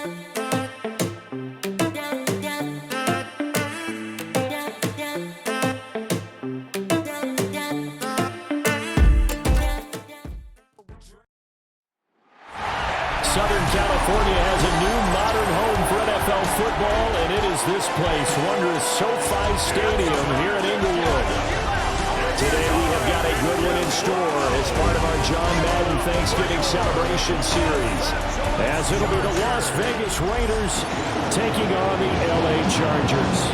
Southern California has a new modern home for NFL football, and it is this place, wondrous SOFI Stadium here in Inglewood. Today we have got a good one in store as part of our John Madden Thanksgiving celebration series, as it'll be the Las Vegas Raiders taking on the LA Chargers.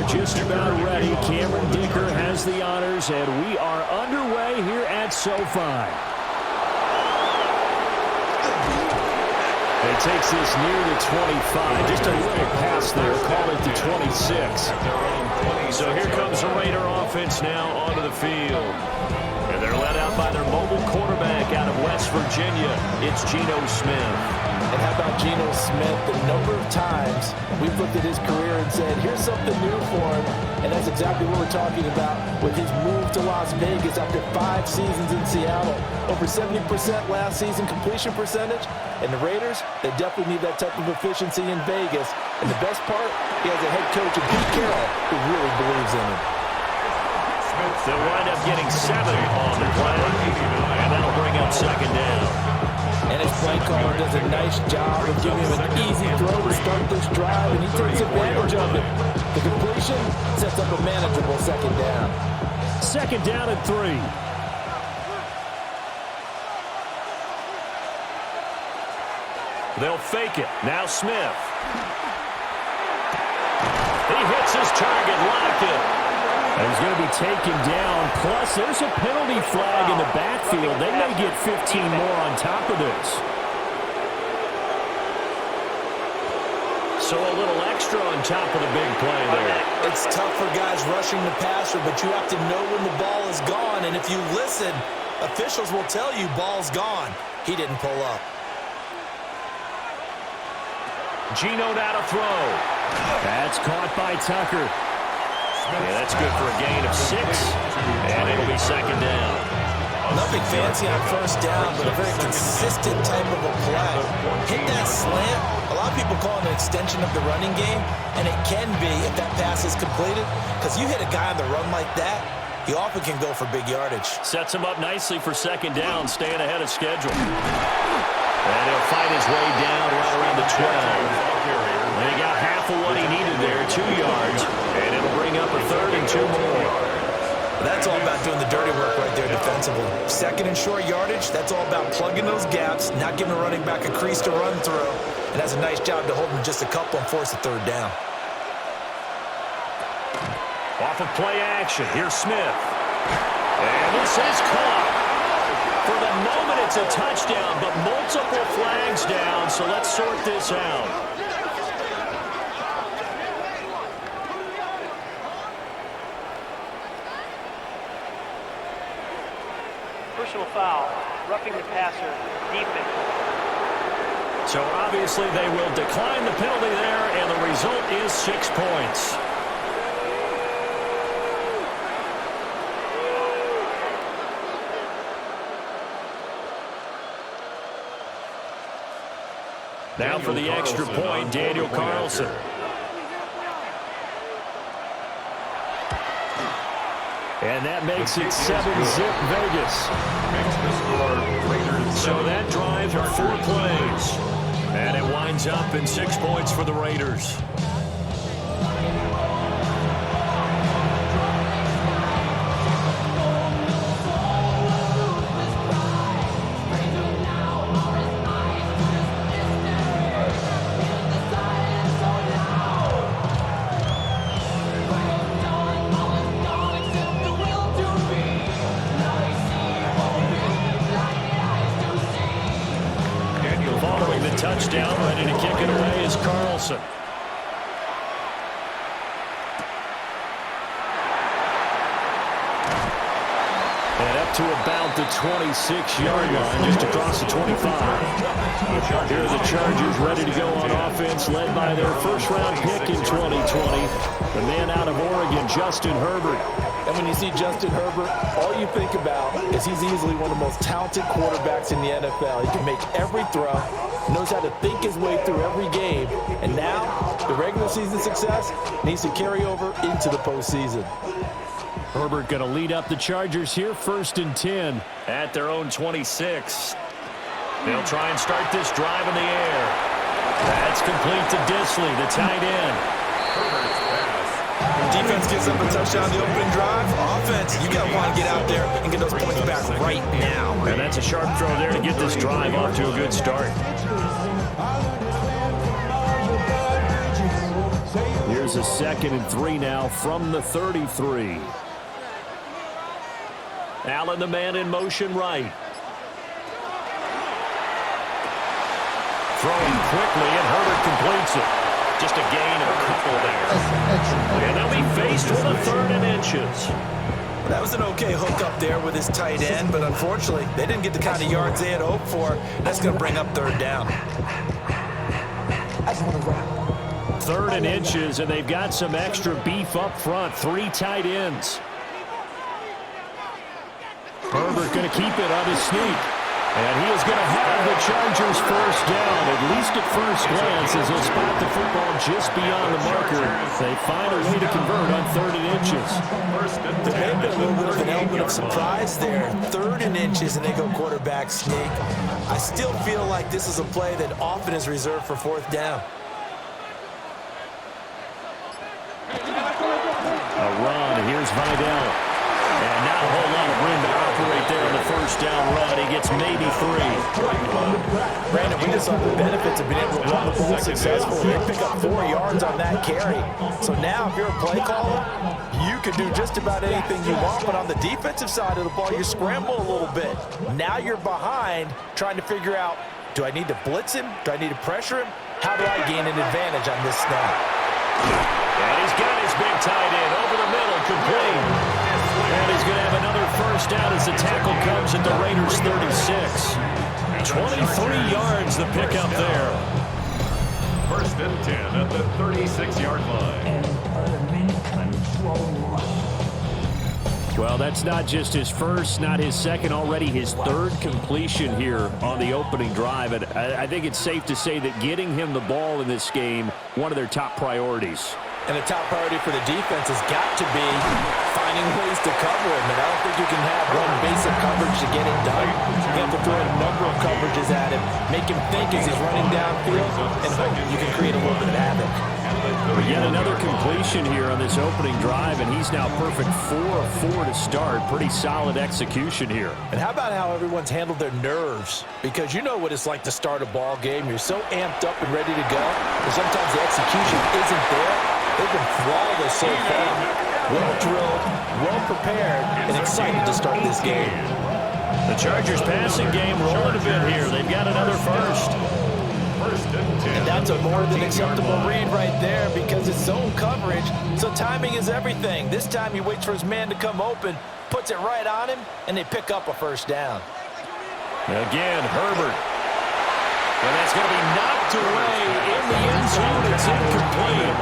Just about ready. Cameron Dicker has the honors, and we are underway here at SoFi. He takes this near the 25. Just a little pass there. Call it the 26. So here comes the Raider offense now onto the field. And they're led out by their mobile quarterback out of West Virginia. It's Geno Smith. And how about Geno Smith? The number of times we've looked at his career and said, here's something new for him. And that's exactly what we're talking about with his move to Las Vegas after 5 seasons in Seattle. Over 70% last season completion percentage. And the Raiders, they definitely need that type of efficiency in Vegas. And the best part, he has a head coach in Pete Carroll who really believes in him. They'll wind up getting 7 on the play. And that'll bring up second down. And his play caller does a nice job of giving him an easy throw to start this drive, and he takes advantage of it. The completion sets up a manageable second down. Second down and 3. They'll fake it. Now Smith. He hits his target, locked it. And he's going to be taken down. Plus, there's a penalty flag in the backfield. They may get 15 more on top of this. So a little extra on top of the big play there. It's tough for guys rushing the passer, but you have to know when the ball is gone. And if you listen, officials will tell you ball's gone. He didn't pull up. Geno now to throw. That's caught by Tucker. Yeah, that's good for a gain of 6. And it'll be second down. Nothing fancy on first down, but a very consistent type of a play. Hit that slant. A lot of people call it an extension of the running game, and it can be if that pass is completed, because you hit a guy on the run like that, he often can go for big yardage. Sets him up nicely for second down, staying ahead of schedule. And he'll fight his way down right around the 12. And he got half of what he needed there, 2 yards. And it'll bring up a 3rd and 2 more. That's all about doing the dirty work right there defensively. Second and short yardage, that's all about plugging those gaps, not giving a running back a crease to run through. And that's a nice job to hold him just a couple and force a 3rd down. Off of play action, here's Smith. And this is caught. For the moment, it's a touchdown, but multiple flags down, so let's sort this out. Personal foul, roughing the passer, defense. So obviously they will decline the penalty there, and the result is 6 points. Now for the extra point, Daniel Carlson. And that makes it 7-zip Vegas. So that drive for 4 plays. And it winds up in 6 points for the Raiders. Touchdown, ready to kick it away is Carlson. to about the 26-yard line, just across the 25. Here are the Chargers ready to go on offense, led by their first-round pick in 2020, the man out of Oregon, Justin Herbert. And when you see Justin Herbert, all you think about is he's easily one of the most talented quarterbacks in the NFL. He can make every throw, knows how to think his way through every game, and now the regular season success needs to carry over into the postseason. Herbert going to lead up the Chargers here, 1st and 10 at their own 26. They'll try and start this drive in the air. That's complete to Disley, the tight end. Defense gives up a touchdown the opening drive. Offense, you got to want to get out there and get those points back right now. And that's a sharp throw there to get this drive off to a good start. Here's a 2nd and 3 now from the 33. Allen, the man in motion right. Throwing quickly, and Herbert completes it. Just a gain of a couple there. And they'll be faced with a 3rd and inches. That was an okay hook up there with his tight end, but unfortunately, they didn't get the kind of yards they had hoped for. That's going to bring up 3rd down. 3rd and inches, and they've got some extra beef up front. 3 tight ends. Herbert going to keep it on his sneak. And he is going to have the Chargers first down, at least at first glance, as they'll spot the football just beyond the marker. They find a way to convert on 3rd and inches. There may have been a little bit of an element of surprise there. 3rd and inches, and they go quarterback sneak. I still feel like this is a play that often is reserved for 4th down. A run. Here's Vidal. And not a whole lot of room to operate there on the first down run. He gets maybe 3. Brandon, we just saw the benefits of being able to run the ball successfully. They pick up 4 yards on that carry. So now if you're a play caller, you can do just about anything you want. But on the defensive side of the ball, you scramble a little bit. Now you're behind trying to figure out, do I need to blitz him? Do I need to pressure him? How do I gain an advantage on this snap? And he's got his big tight end over the middle, complete. And he's going to have another first down as the tackle comes at the Raiders' 36. 23 yards the pickup there. 1st and 10 at the 36-yard line. Well, that's not just his first, not his second, already his 3rd completion here on the opening drive. And I think it's safe to say that getting him the ball in this game, one of their top priorities. And the top priority for the defense has got to be finding ways to cover him. And I don't think you can have one basic coverage to get it done. You have to throw a number of coverages at him, make him think as he's running downfield, and hope you can create a little bit of havoc. Yet another completion here on this opening drive, and he's now perfect 4 of 4 to start. Pretty solid execution here. And how about how everyone's handled their nerves? Because you know what it's like to start a ball game. You're so amped up and ready to go, but sometimes the execution isn't there. They've been flawless so far. Well drilled, well prepared, and excited to start this game. The Chargers passing game rolling a bit here. They've got another first. And that's a more than acceptable read right there because it's zone coverage, so timing is everything. This time he waits for his man to come open, puts it right on him, and they pick up a first down. Again, Herbert. And that's going to be knocked away in the end zone. It's incomplete.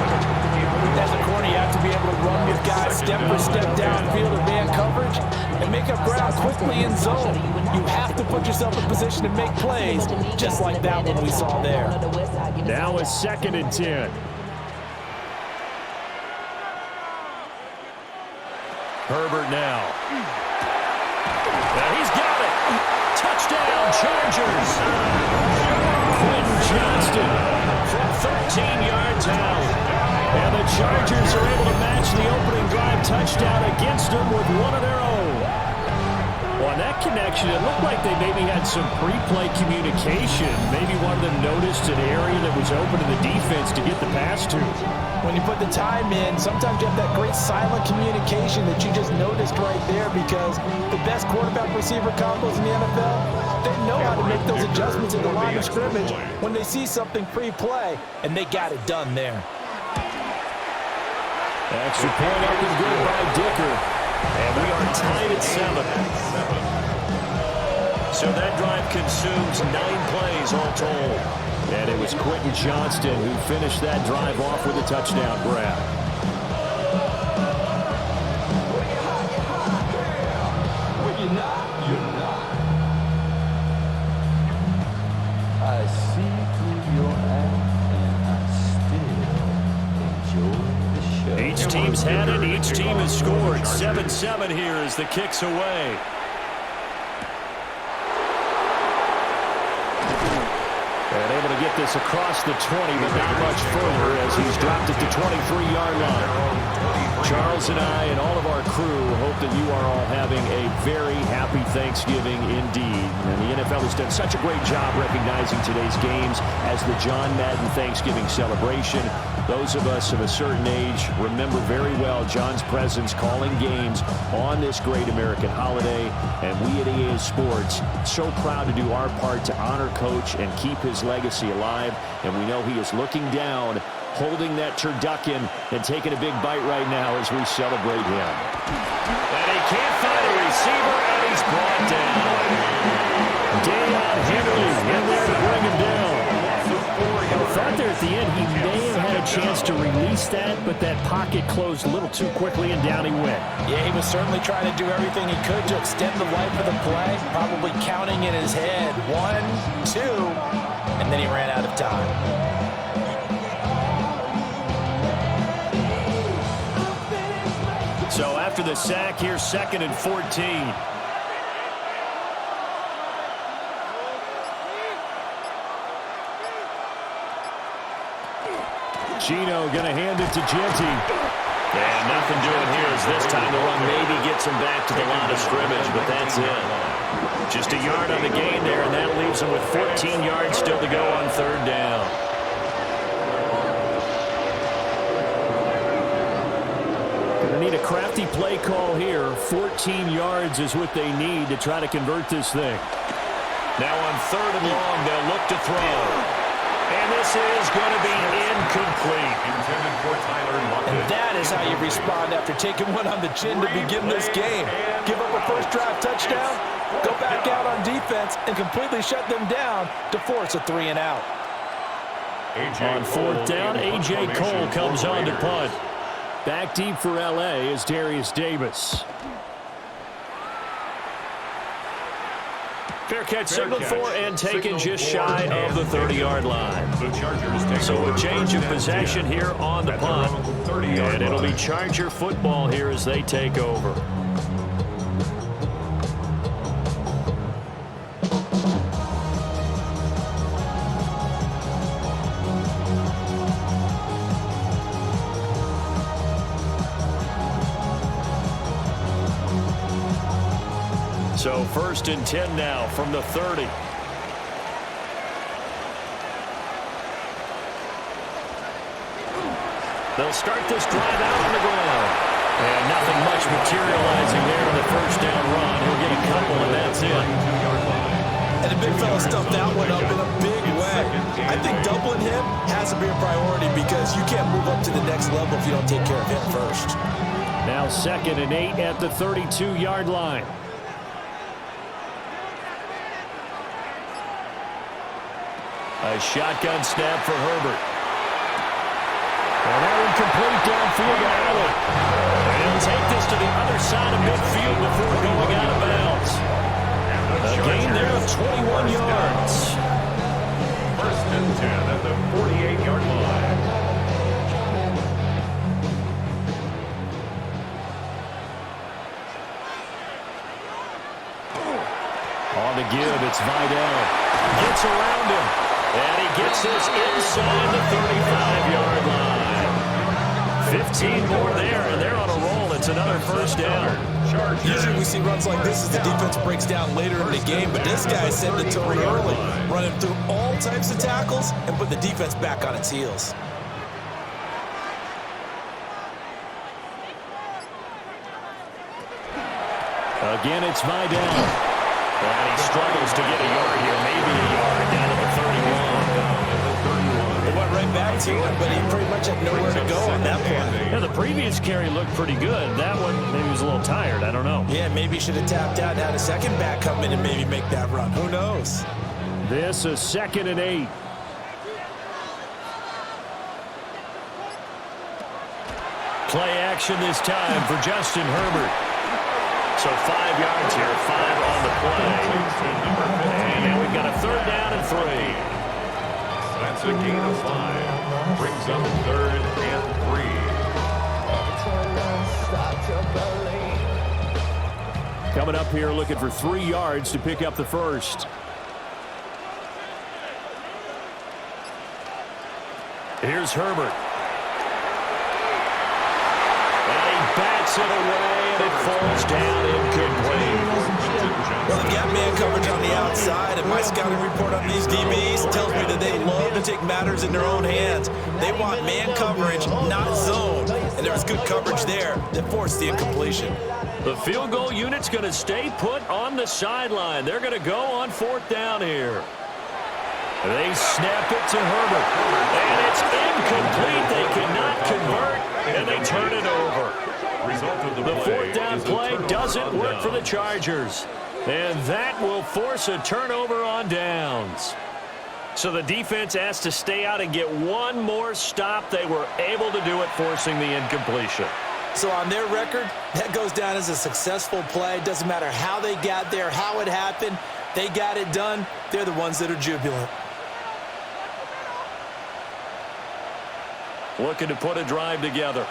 As a corner, you have to be able to run with guys step for step downfield in man coverage and make up ground quickly in zone. You have to put yourself in position to make plays, just like that one we saw there. Now a 2nd and 10. Herbert now. And he's got it. Touchdown, Chargers. Quentin Johnston from 13 yards out. And the Chargers are able to match the opening drive touchdown against them with one of their own. Well, on that connection, it looked like they maybe had some pre-play communication. Maybe one of them noticed an area that was open to the defense to get the pass to. When you put the time in, sometimes you have that great silent communication that you just noticed right there because the best quarterback-receiver combos in the NFL, they know how to make those adjustments in the line of scrimmage when they see something pre-play, and they got it done there. Extra point up and good by Dicker. And we are tied at 7. So that drive consumes 9 plays all told. And it was Quentin Johnston who finished that drive off with a touchdown grab. I see through your eyes and I still enjoy the show. Each team's had it. Each team has scored. 7-7 here as the kick's away. And able to get this across the 20, but not much further as he's dropped it to 23-yard line. Charles and I and all of our crew hope that you are all having a very happy Thanksgiving indeed. And the NFL has done such a great job recognizing today's games as the John Madden Thanksgiving celebration. Those of us of a certain age remember very well John's presence calling games on this great American holiday. And we at EA Sports, so proud to do our part to honor Coach and keep his legacy alive. And we know he is looking down, holding that turducken and taking a big bite right now as we celebrate him. And he can't find a receiver, and he's brought down. Deion Henry in there to bring him down. I thought there at the end he may have had a chance to release that, but that pocket closed a little too quickly, and down he went. Yeah, he was certainly trying to do everything he could to extend the life of the play, probably counting in his head 1, 2, and then he ran out of time. So after the sack, here's 2nd and 14. Gino going to hand it to Genty. And nothing doing here as this time the run maybe gets him back to the line of scrimmage, but that's it. Just a yard on the gain there, and that leaves him with 14 yards still to go on 3rd down. Going to need a crafty play call here. 14 yards is what they need to try to convert this thing. Now on 3rd and long, they'll look to throw. And this is going to be incomplete. And that is how you respond after taking one on the chin to begin this game. Give up a first drive touchdown, go back out on defense, and completely shut them down to force a 3 and out. On 4th down, A.J. Cole comes on to punt. Back deep for L.A. is Darius Davis. Fair catch signaled for and taken just shy of the 30-yard line. So a change of possession here on the punt. And it'll be Charger football here as they take over. So 1st and 10 now from the 30. They'll start this drive out on the ground. And nothing much materializing there on the 1st down run. He'll get a couple, and that's it. And the big fella stuffed that one up in a big way. I think doubling him has to be a priority because you can't move up to the next level if you don't take care of him first. Now 2nd and 8 at the 32-yard line. A shotgun snap for Herbert. And that one complete downfield to Allen. And he'll take this to the other side of midfield before going out of bounds. A gain there of 21 yards. 1st and 10 at the 48-yard line. On the give, it's Vidal. Gets around him. And he gets this inside the 35-yard line. 15 more there, and they're on a roll. It's another 1st down. Usually we see runs like this as the defense breaks down later in the game, but this guy set the tone early, running through all types of tackles and put the defense back on its heels. Again, it's Vidal. And he struggles to get a yard here, maybe a yard down to the 31. It went right back to him, but he pretty much had nowhere to go on that play. Yeah, the previous carry looked pretty good. That one maybe was a little tired. I don't know. Yeah, maybe he should have tapped out and had a second back come in and maybe make that run. Who knows? This is 2nd and 8. Play action this time for Justin Herbert. So 5 yards here, 5 on the play. And now we've got a 3rd down and 3. That's a gain of 5. Brings up 3rd and 3. Coming up here looking for 3 yards to pick up the first. Here's Herbert. And he bats it away, and it falls down incomplete. Well, they've got man coverage on the outside, and my scouting report on these DBs tells me that they love to take matters in their own hands. They want man coverage, not zone. And there was good coverage there that forced the incompletion. The field goal unit's going to stay put on the sideline. They're going to go on 4th down here. They snap it to Herbert. And it's incomplete. They cannot convert, and they turn it over. The 4th down play doesn't work for the Chargers. And that will force a turnover on downs. So the defense has to stay out and get one more stop. They were able to do it, forcing the incompletion. So on their record, that goes down as a successful play. Doesn't matter how they got there, how it happened. They got it done. They're the ones that are jubilant. Looking to put a drive together.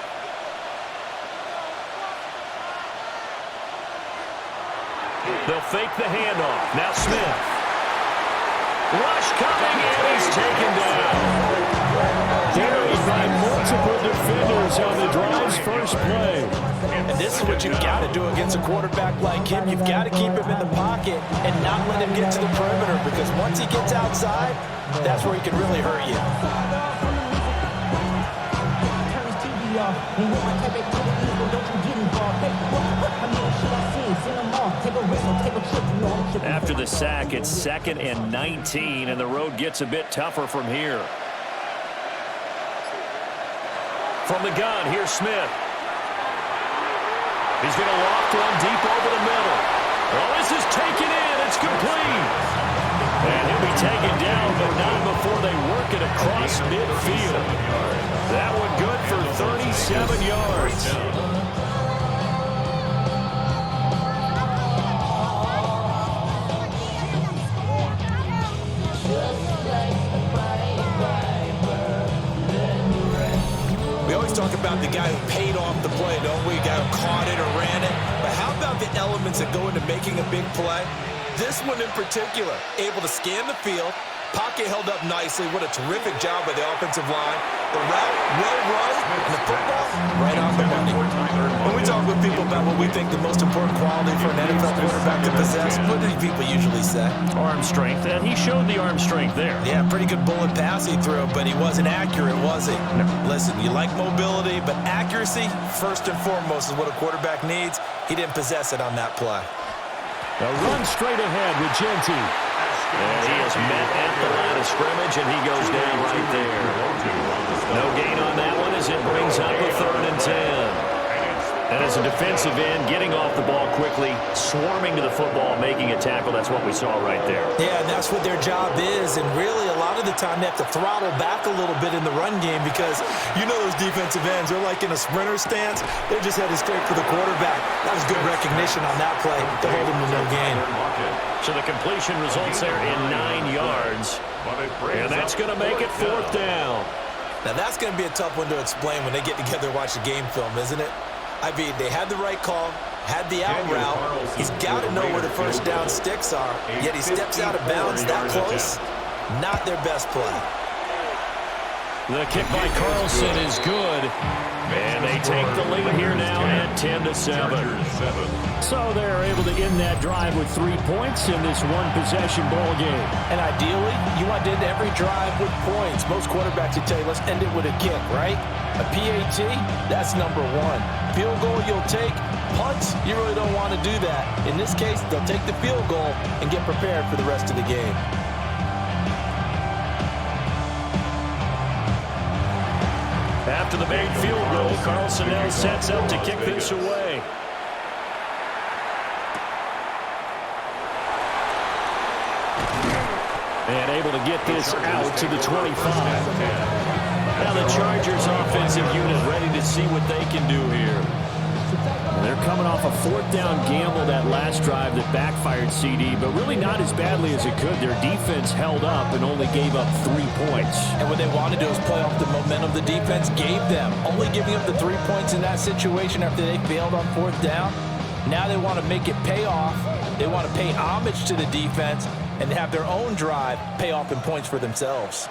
They'll fake the handoff. Now Smith. Rush coming, and he's taken down. Carried by multiple defenders on the drive's first play. And this is what you've got to do against a quarterback like him. You've got to keep him in the pocket and not let him get to the perimeter, because once he gets outside, that's where he can really hurt you. After the sack, it's 2nd and 19, and the road gets a bit tougher from here. From the gun, here's Smith. He's going to loft one deep over the middle. Well, this is taken in. It's complete. And he'll be taken down, but not before they work it across midfield. That one good for 37 yards. We always talk about the guy who paid off the play, don't we? The guy who caught it or ran it. But how about the elements that go into making a big play? This one in particular, able to scan the field, pocket held up nicely. What a terrific job by the offensive line. The route, well run, and the football, right on the money. When we talk with people about what we think the most important quality for an NFL quarterback to possess, what do people usually say? Arm strength, and he showed the arm strength there. Yeah, pretty good bullet pass he threw, but he wasn't accurate, was he? No. Listen, you like mobility, but accuracy, first and foremost, is what a quarterback needs. He didn't possess it on that play. A run straight ahead with Genty. And he is met at the line of scrimmage, and he goes down right there. No gain on that one as it brings up a 3rd and 10. And as a defensive end, getting off the ball quickly, swarming to the football, making a tackle, that's what we saw right there. Yeah, and that's what their job is. And really, a lot of the time, they have to throttle back a little bit in the run game, because you know those defensive ends, they're like in a sprinter stance. They're just headed straight for the quarterback. That was good recognition on that play to hold him to no gain. So the completion results there in 9 yards. And that's going to make it 4th down. Now, that's going to be a tough one to explain when they get together and watch the game film, isn't it? I mean, they had the right call, had the out route. He's got to know where the first down sticks are, yet he steps out of bounds that close. Not their best play. The kick by Carlson is good. And they take the lead here now at 10-7. So they're able to end that drive with 3 points in this one-possession ball game. And ideally, you want to end every drive with points. Most quarterbacks would tell you, let's end it with a kick, right? A PAT, that's number 1. Field goal you'll take. Punts, you really don't want to do that. In this case, they'll take the field goal and get prepared for the rest of the game. After the made field goal, Carlson now sets up to kick this away. And able to get this out to the 25. Now the Chargers offensive unit ready to see what they can do here. They're coming off a fourth down gamble that last drive that backfired CD, but really not as badly as it could. Their defense held up and only gave up 3 points. And what they want to do is play off the momentum the defense gave them. Only giving up the 3 points in that situation after they failed on fourth down. Now they want to make it pay off. They want to pay homage to the defense and have their own drive pay off in points for themselves.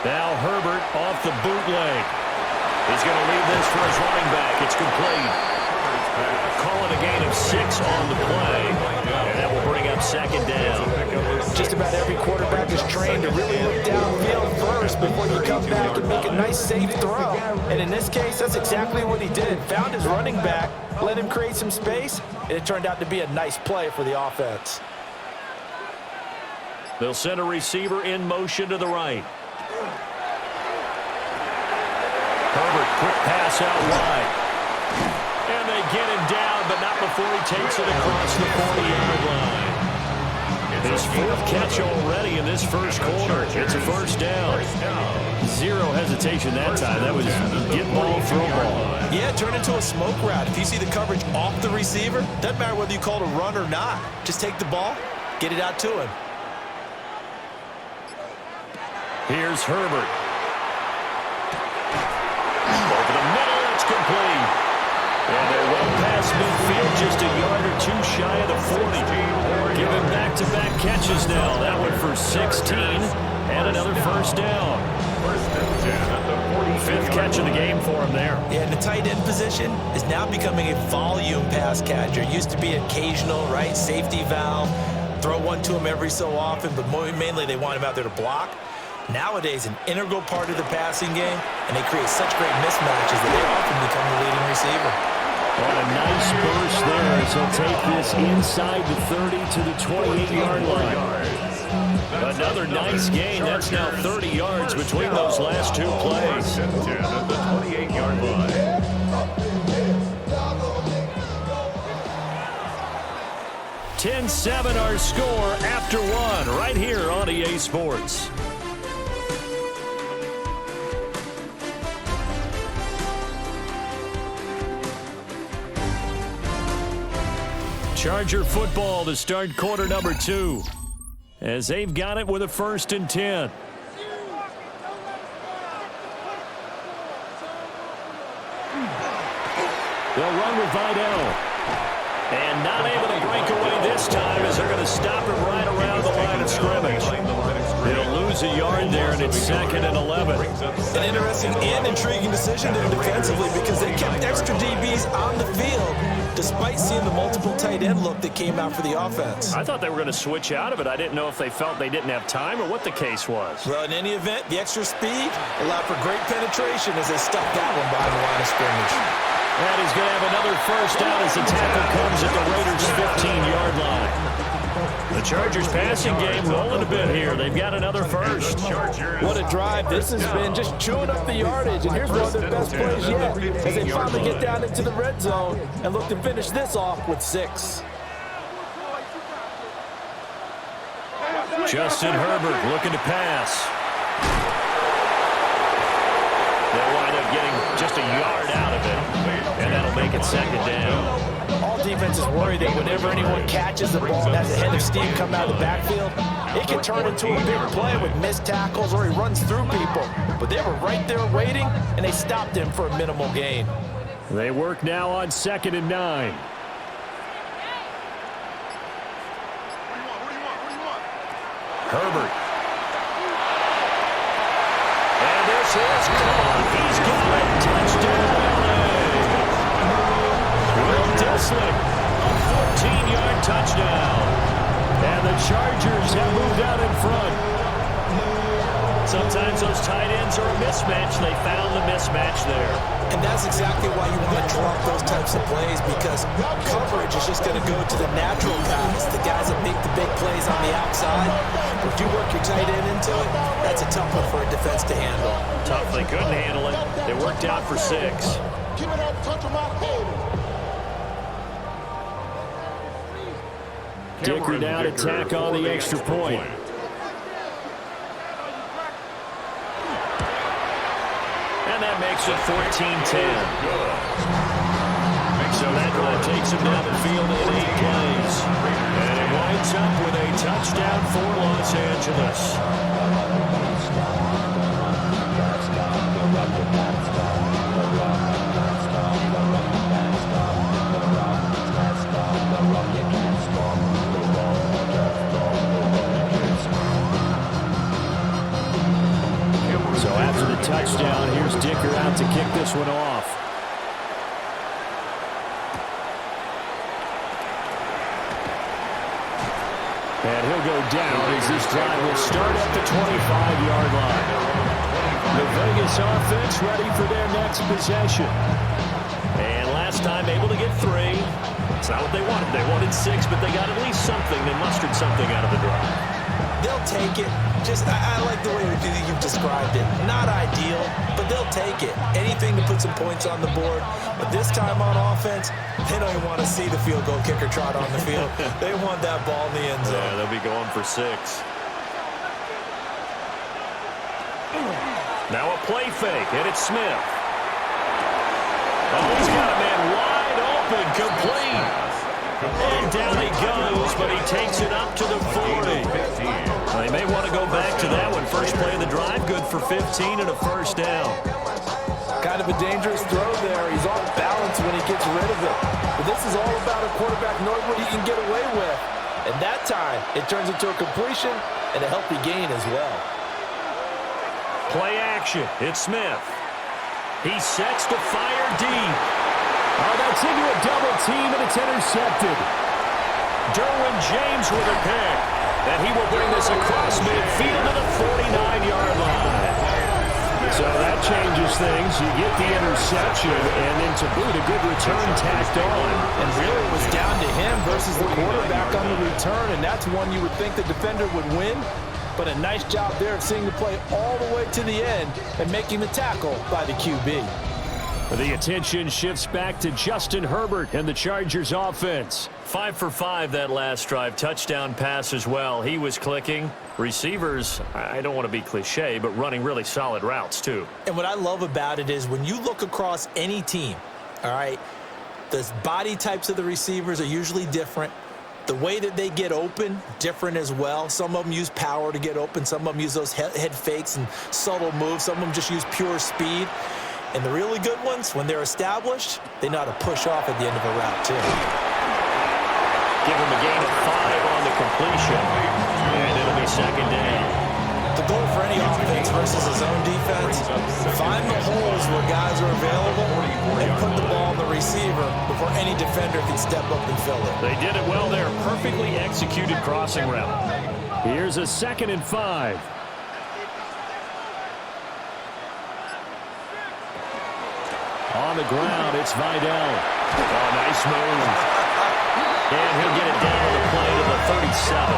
Now Herbert off the bootleg. He's going to leave this for his running back. It's complete. Calling a gain of 6 on the play. And that will bring up second down. Just about every quarterback is trained to really look downfield first before you come back and make a nice, safe throw. And in this case, that's exactly what he did. Found his running back, let him create some space, and it turned out to be a nice play for the offense. They'll send a receiver in motion to the right. Herbert, quick pass out wide. And they get him down, but not before he takes it across the 40-yard line. His 4th catch already in this first quarter. It's a first down. Zero hesitation that time. That was get ball, throw ball. Yeah, turn into a smoke route. If you see the coverage off the receiver, doesn't matter whether you call it a run or not. Just take the ball, get it out to him. Here's Herbert. Over the middle, it's complete. And they're well past midfield, just a yard or 2 shy of the 40. Give him back-to-back catches now. That one for 16, and another first down. 5th catch of the game for him there. Yeah, and the tight end position is now becoming a volume pass catcher. Used to be occasional, right? Safety valve. Throw one to him every so often, but mainly they want him out there to block. Nowadays, an integral part of the passing game, and they create such great mismatches that they often become the leading receiver. What a nice burst there as he'll take this inside the 30 to the 28-yard line. Another nice gain. That's now 30 yards between those last 2 plays. At the 28-yard line. $10-7 our score after 1 right here on EA Sports. Charger football to start quarter number 2 as they've got it with a 1st and 10. They'll run with Vidal. And not able to break away this time as they're going to stop him right around the line of scrimmage. They'll lose a yard there, and it's 2nd and 11. An interesting and intriguing decision there defensively because they kept extra DBs on the field despite seeing the multiple tight end look that came out for the offense. I thought they were going to switch out of it. I didn't know if they felt they didn't have time or what the case was. Well, in any event, the extra speed allowed for great penetration as they stuck that one by the line of scrimmage. And he's going to have another first down as the tackle comes at the Raiders' 15-yard line. The Chargers passing game rolling a bit here. They've got another first. What a drive this has been, just chewing up the yardage. And here's one of their best plays yet as they finally get down into the red zone and look to finish this off with 6. Justin Herbert looking to pass. They'll wind up getting just a yard out of it. And that'll make it 2nd down. All defenses worry that whenever anyone catches the ball and has a head of steam come out of the backfield, it can turn into a big play with missed tackles or he runs through people. But they were right there waiting, and they stopped him for a minimal gain. They work now on 2nd and 9. Herbert. And this is caught. He's got it. Touchdown. Dissling, a 14-yard touchdown. And the Chargers have moved out in front. Sometimes those tight ends are a mismatch. They found the mismatch there. And that's exactly why you want to draw up those types of plays, because coverage is just going to go to the natural guys, the guys that make the big plays on the outside. If you work your tight end into it, that's a tough one for a defense to handle. Tough. They couldn't handle it. They worked out for 6. Give me that touch of my head. Dicker now to tack on the extra point. And that makes it 14-10. So that takes him down the field in 8 plays. And it winds up with a touchdown for Los Angeles. So after the touchdown, here's Dicker out to kick this one off. And he'll go down as this drive will start at the 25-yard line. The Vegas offense ready for their next possession. And last time able to get 3. It's not what they wanted. They wanted 6, but they got at least something. They mustered something out of the drive. They'll take it. I like the way you've described it. Not ideal, but they'll take it. Anything to put some points on the board. But this time on offense, they don't even want to see the field goal kicker trot on the field. They want that ball in the end zone. Yeah, they'll be going for 6. Now a play fake, and it's Smith. Oh, he's got a man wide open, complete. And down he goes, but he takes it up to the 40. They may want to go back to that one. First play of the drive, good for 15 and a first down. Kind of a dangerous throw there. He's off balance when he gets rid of it. But this is all about a quarterback knowing what he can get away with. And that time, it turns into a completion and a healthy gain as well. Play action. It's Smith. He sets to fire deep. Oh, that's into a double team, and it's intercepted. Derwin James with a pick. And he will bring this across midfield to the 49-yard line. So that changes things. You get the interception, and then to boot, a good return tacked on. And really it was down to him versus the quarterback on the return, and that's one you would think the defender would win. But a nice job there of seeing the play all the way to the end and making the tackle by the QB. The attention shifts back to Justin Herbert and the Chargers offense. 5 for 5 that last drive. Touchdown pass as well. He was clicking. Receivers, I don't want to be cliche, but running really solid routes too. And what I love about it is when you look across any team, all right, the body types of the receivers are usually different. The way that they get open, different as well. Some of them use power to get open. Some of them use those head fakes and subtle moves. Some of them just use pure speed. And the really good ones, when they're established, they know how to push off at the end of a route, too. Give him a gain of 5 on the completion. And it'll be second down. The goal for any offense versus a zone defense, find the holes where guys are available and put the ball on the receiver before any defender can step up and fill it. They did it well there. Perfectly executed crossing route. Here's a 2nd and 5. On the ground, it's Vidal. Oh, nice move. And he'll get it down to the play to the 37.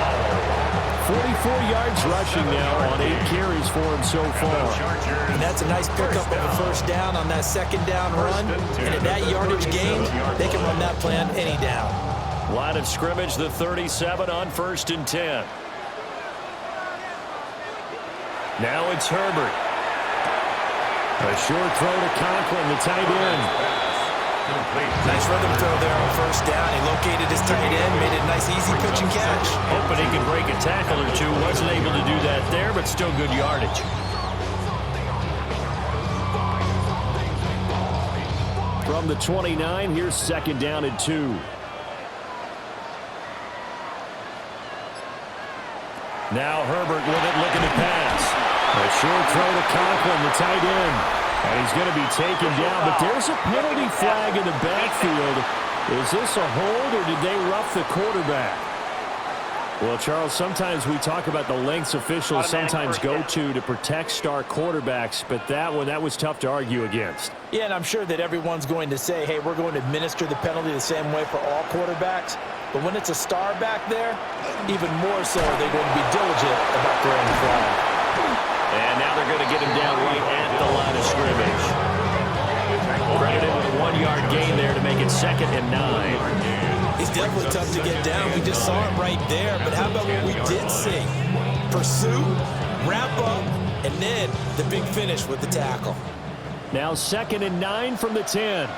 44 yards rushing now on 8 carries for him so far. And that's a nice pickup of a first down on that second down run. And at that yardage gain, they can run that play on any down. Line of scrimmage, the 37 on 1st and 10. Now it's Herbert. A short throw to Conklin, the tight end. Nice rhythm throw there on first down. He located his tight end, made it a nice easy pitch and catch. Hoping he could break a tackle or two. Wasn't able to do that there, but still good yardage. From the 29, here's 2nd down and 2. Now Herbert with it, looking to pass. A short throw to Conklin, the tight end. And he's going to be taken down, but there's a penalty flag in the backfield. Is this a hold, or did they rough the quarterback? Well, Charles, sometimes we talk about the lengths officials sometimes go to protect star quarterbacks, but that was tough to argue against. Yeah, and I'm sure that everyone's going to say, hey, we're going to administer the penalty the same way for all quarterbacks. But when it's a star back there, even more so, they're going to be diligent about throwing the flag. And now they're going to get him down right at the line of scrimmage. Credited with a 1-yard gain there to make it 2nd and 9. He's definitely tough to get down. We just saw it right there. But how about what we did see? Pursue, wrap up, and then the big finish with the tackle. Now 2nd and 9 from the 10.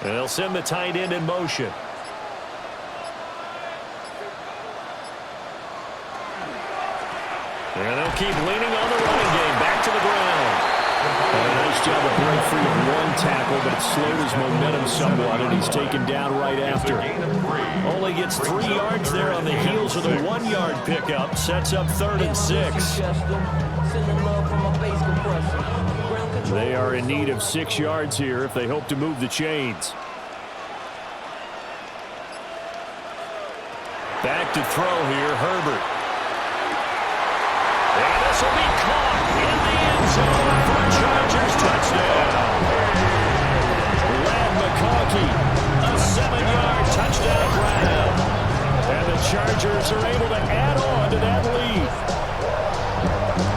They'll send the tight end in motion. And they'll keep leaning on the running game. Back to the ground. And a nice job of break free of one tackle, but it slowed his momentum somewhat, and he's taken down right after. Only gets 3 yards there on the heels of the 1-yard pickup. Sets up 3rd and 6. They are in need of 6 yards here if they hope to move the chains. Back to throw here, Herbert. And this will be caught in the end zone for a Chargers touchdown. Brad McConkey, a 7-yard touchdown grab. And the Chargers are able to add on to that lead.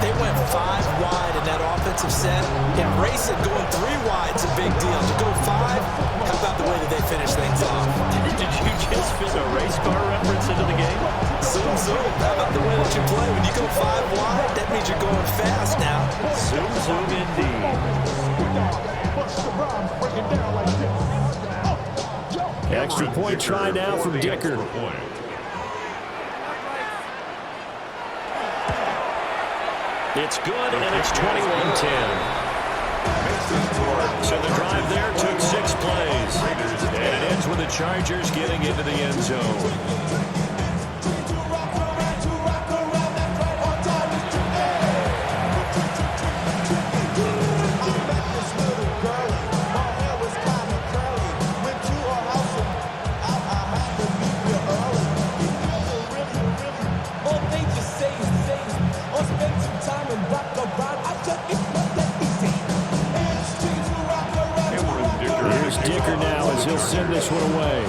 They went 5 wide in that offensive set. Embrace it, going 3 wide's a big deal. To go 5, how about the way that they finish things off? Did you just fit a race car reference into the game? Zoom, zoom. How about the way that you play? When you go 5 wide, that means you're going fast now. Zoom, zoom indeed. Extra point try now from Dicker. It's good, and it's 21-10. So the drive there took 6 plays. And it ends with the Chargers getting into the end zone. Dicker now as he'll send this one away.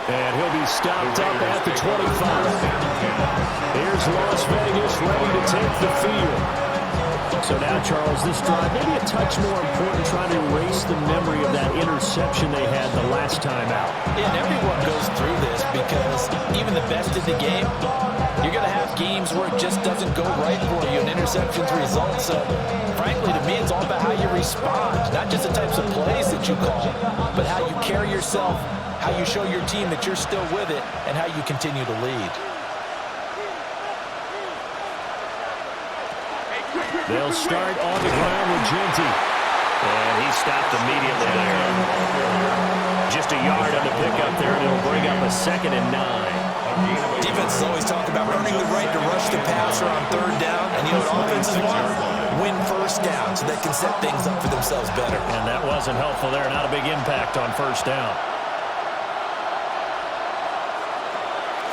And he'll be stopped up at the 25. Here's Las Vegas ready to take the field. So now, Charles, this drive maybe a touch more important, trying to erase the memory of that interception they had the last time out. Yeah, and everyone goes through this because even the best in the game, you're going to have games where it just doesn't go right for you and interceptions result. So, frankly, to me, it's all about how you respond, not just the types of plays that you call, but how you carry yourself, how you show your team that you're still with it, and how you continue to lead. They'll start on the ground with Genty. And he stopped immediately there. Just a yard on the pickup there, and it'll bring up a 2nd and 9. Defense is always talking about earning the right to rush the passer on 3rd down. And you know what offenses want? Win 1st down so they can set things up for themselves better. And that wasn't helpful there. Not a big impact on 1st down.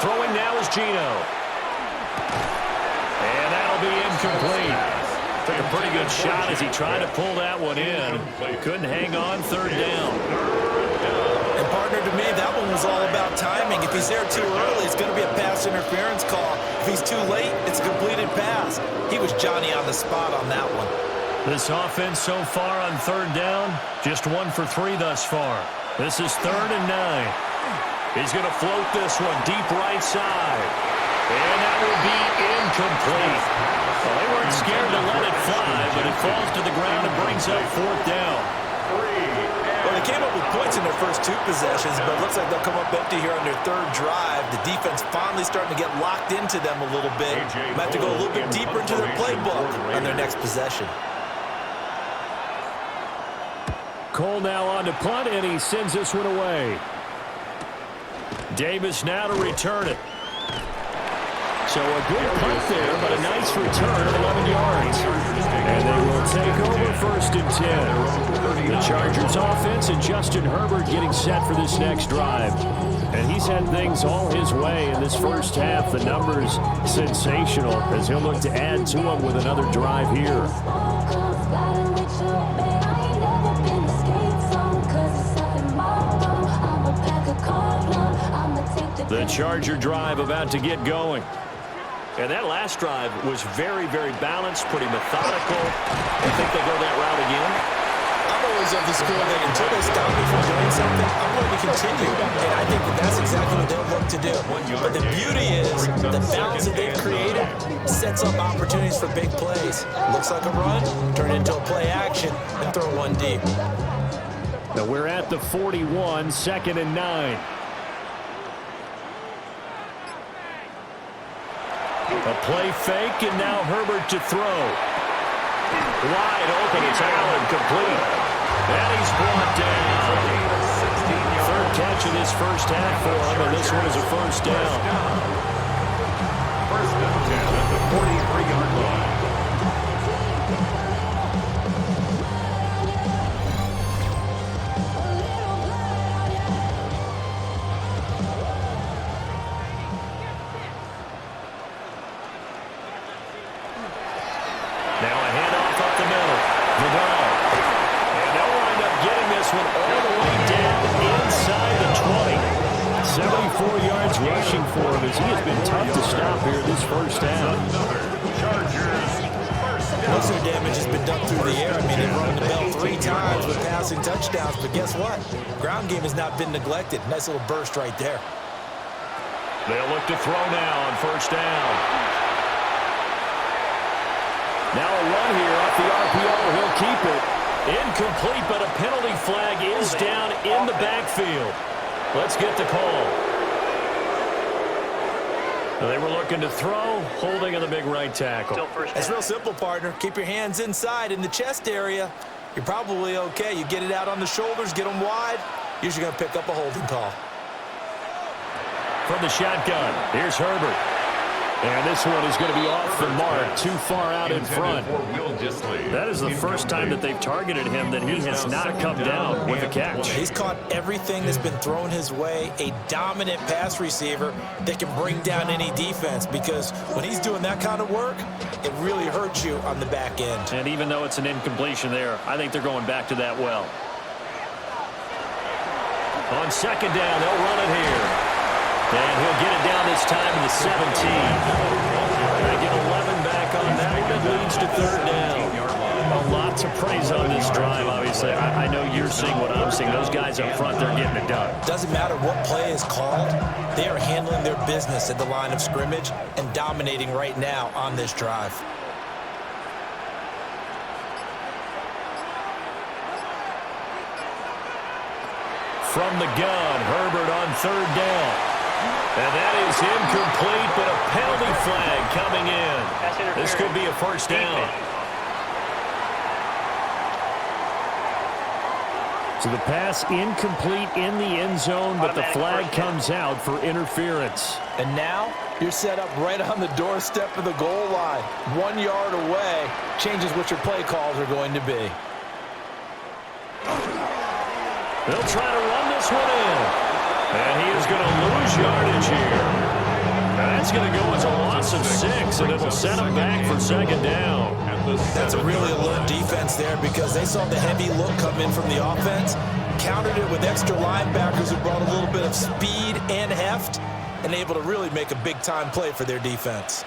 Throwing now is Geno. And that'll be incomplete. Took a pretty good shot as he tried to pull that one in. Couldn't hang on 3rd down. And partner, to me, that one was all about timing. If he's there too early, it's going to be a pass interference call. If he's too late, it's a completed pass. He was Johnny on the spot on that one. This offense so far on 3rd down, just 1 for 3 thus far. This is 3rd and 9. He's going to float this one deep right side. And that will be incomplete. Well, they weren't scared to let it fly, but it falls to the ground and brings up 4th down. Well, they came up with points in their first 2 possessions, but it looks like they'll come up empty here on their 3rd drive. The defense finally starting to get locked into them a little bit. Might have to go a little bit deeper into their playbook on their next possession. Cole now on to punt, and he sends this one away. Davis now to return it. So a good punt there, but a nice return of 11 yards. And they will take over 1st and 10. The Chargers offense and Justin Herbert getting set for this next drive. And he's had things all his way in this first half. The numbers sensational as he'll look to add to them with another drive here. The Charger drive about to get going. And that last drive was very, very balanced, pretty methodical. I think they'll go that route again. I'm always of the school that until they stop me from doing something, I'm going to continue. And I think that that's exactly what they'll look to do. But the beauty is the balance that they've created sets up opportunities for big plays. Looks like a run, turn it into a play action, and throw one deep. Now we're at the 41, 2nd and 9. A play fake, and now Herbert to throw. Wide open, it's Allen, complete. And he's brought down. Third catch of this first half for him, and this one is a first down. First and 10 at the 43-yard line. Now a handoff up the middle. Vidal. And they'll wind up getting this one all the way down inside the 20. 74 yards rushing for him as he has been tough to stop here this first half. Most of the damage has been done through the air. I mean, they've rung the bell 3 times with passing touchdowns, but guess what? Ground game has not been neglected. Nice little burst right there. They'll look to throw now on first down. Now a run here off the RPO. He'll keep it. Incomplete, but a penalty flag is down in the backfield. Let's get the call. They were looking to throw, holding on the big right tackle. It's real simple, partner. Keep your hands inside in the chest area. You're probably okay. You get it out on the shoulders, get them wide. Usually going to pick up a holding call. From the shotgun, here's Herbert. And this one is going to be off the mark, too far out in front. That is the first time that they've targeted him that he has not come down with a catch. He's caught everything that's been thrown his way, a dominant pass receiver that can bring down any defense, because when he's doing that kind of work, it really hurts you on the back end. And even though it's an incompletion there, I think they're going back to that well. On second down, they'll run it here. And he'll get it down this time in the 17. They get 11 back on that one. It leads to third down. A lot to praise on this drive, obviously. I know you're seeing what I'm seeing. Those guys up front, they're getting it done. Doesn't matter what play is called. They are handling their business at the line of scrimmage and dominating right now on this drive. From the gun, Herbert on third down. And that is incomplete, but a penalty flag coming in. This could be a first down. So the pass incomplete in the end zone, but the flag comes out for interference. And now you're set up right on the doorstep of the goal line. 1 yard away changes what your play calls are going to be. They'll try to run this one in. And he is going to lose yardage here. And that's going to go as a loss of 6, and it'll set him back for second down. That's a really alert defense there, because they saw the heavy look come in from the offense, countered it with extra linebackers who brought a little bit of speed and heft, and able to really make a big-time play for their defense.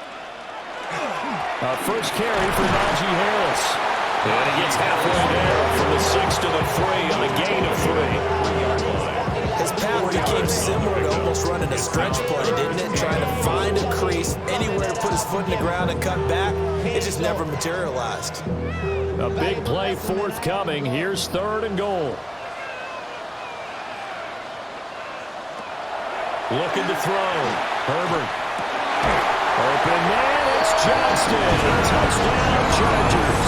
First carry for Najee Harris. And he gets halfway there from the 6 to the 3 on a gain of 3. His path became similar to almost running a stretch play, didn't it? Trying to find a crease, anywhere to put his foot in the ground and cut back. It just never materialized. A big play forthcoming. Here's third and goal. Looking to throw. Herbert. Open man, it's Johnston. Touchdown, Chargers.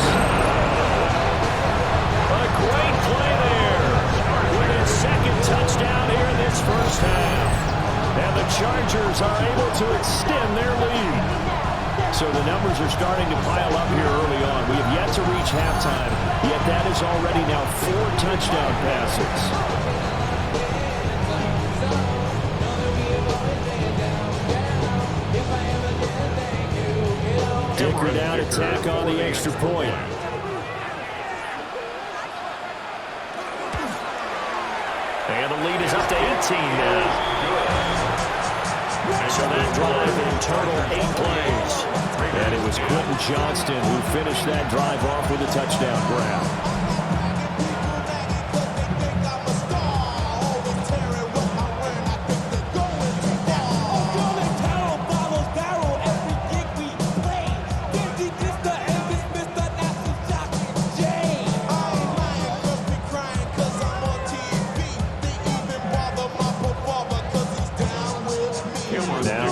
A great play there. With his second touchdown here in this first half. And the Chargers are able to extend their lead. So the numbers are starting to pile up here early on. We have yet to reach halftime, yet that is already now 4 touchdown passes. Dicker down to tack on the extra point. And the lead is up to 18 now. So that drive in total 8 plays. And it was Quentin Johnston who finished that drive off with a touchdown grab.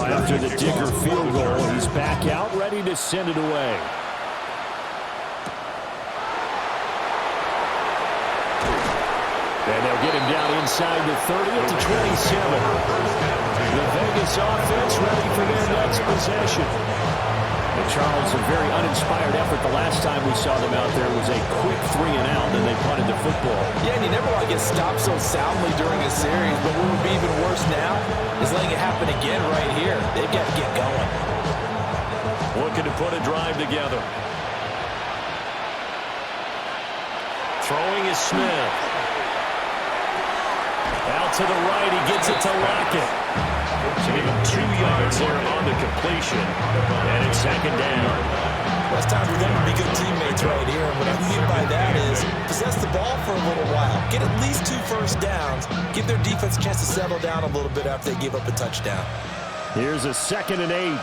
After the Digger field goal, he's back out, ready to send it away. And they'll get him down inside the 30 at the 27. The Vegas offense ready for their next possession. And Charles, a very uninspired effort. The last time we saw them out there was a quick 3-and-out, and they punted the football. Yeah, and you never want to get stopped so soundly during a series, but what would be even worse now is letting it happen again right here. They've got to get going. Looking to put a drive together. Throwing is Smith. Out to the right, he gets it to Lockett. So give him 2 yards there on the completion. And it's second down. Well, it's time for them to be good teammates right here. And what I mean by that is possess the ball for a little while. Get at least 2 first downs. Give their defense a chance to settle down a little bit after they give up a touchdown. Here's a 2nd and 8.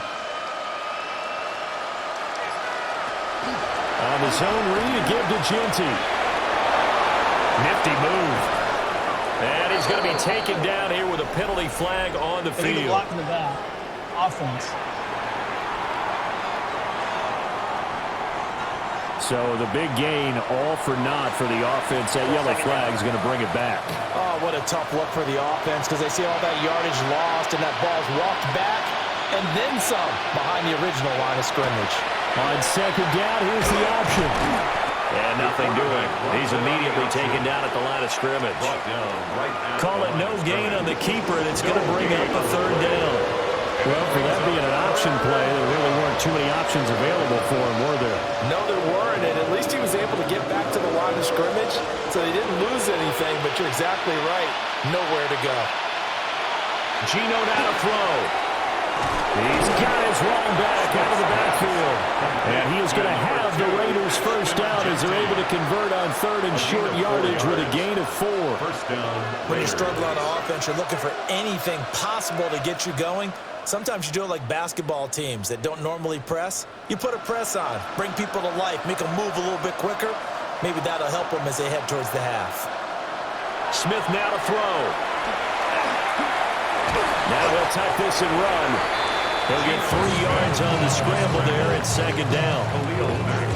On the zone read, to give to Genty. Nifty move. And he's going to be taken down here with a penalty flag on the field. Block in the back. Offense. So the big gain, all for naught for the offense. That yellow flag is going to bring it back. Oh, what a tough look for the offense because they see all that yardage lost and that ball's walked back and then some behind the original line of scrimmage. On second down, here's the option. And nothing doing. He's immediately taken down at the line of scrimmage. Call it no gain on the keeper. That's going to bring up a 3rd down. Well, for that being an option play, there really weren't too many options available for him, were there? No, there weren't, and at least he was able to get back to the line of scrimmage, so they didn't lose anything, but you're exactly right. Nowhere to go. Geno now to throw. He's got his running back out of the backfield. And he is going to have the Raiders first down as they're able to convert on 3rd and short yardage with a gain of 4. First down. When you struggle on offense, you're looking for anything possible to get you going. Sometimes you do it like basketball teams that don't normally press. You put a press on, bring people to life, make them move a little bit quicker. Maybe that'll help them as they head towards the half. Smith now to throw. Now he'll tuck this and run. He'll get 3 yards on the scramble there at second down.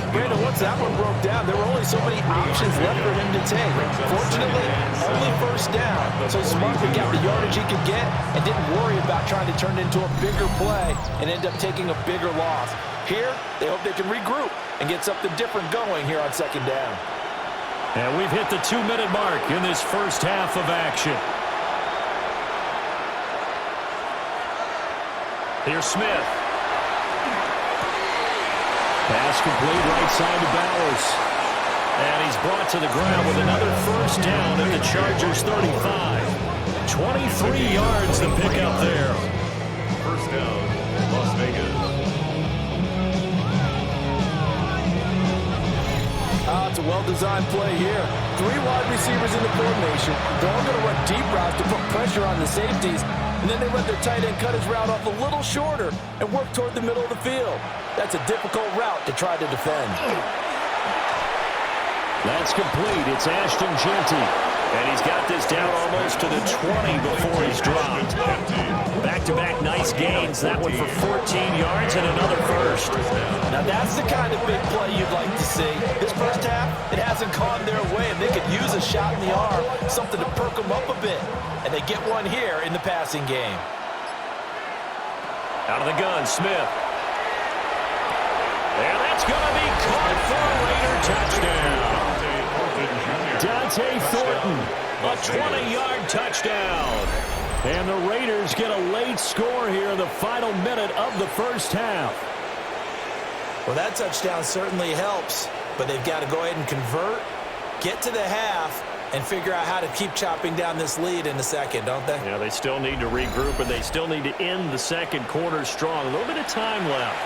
Brandon, once that one broke down, there were only so many options left for him to take. Fortunately, only first down. So smartly got the yardage he could get and didn't worry about trying to turn it into a bigger play and end up taking a bigger loss. Here, they hope they can regroup and get something different going here on second down. And we've hit the 2-minute mark in this first half of action. Here's Smith. Pass complete right side to Bowers. And he's brought to the ground with another first down at the Chargers 35. 23 yards to pick up there. First down, Las Vegas. It's a well-designed play here. 3 wide receivers in the formation. They're all going to run deep routes to put pressure on the safeties. And then they let their tight end cut his route off a little shorter and work toward the middle of the field. That's a difficult route to try to defend. That's complete. It's Ashton Genty. And he's got this down almost to the 20 before he's dropped. Back-to-back nice gains. That one for 14 yards and another first. Now that's the kind of big play you'd like to see. This first half, it hasn't gone their way, and they could use a shot in the arm, something to perk them up a bit. And they get one here in the passing game. Out of the gun, Smith. And that's going to be caught for a Raider touchdown. Dante Thornton, a 20-yard touchdown. And the Raiders get a late score here in the final minute of the first half. Well, that touchdown certainly helps, but they've got to go ahead and convert, get to the half, and figure out how to keep chopping down this lead in the second, don't they? Yeah, they still need to regroup, and they still need to end the second quarter strong. A little bit of time left.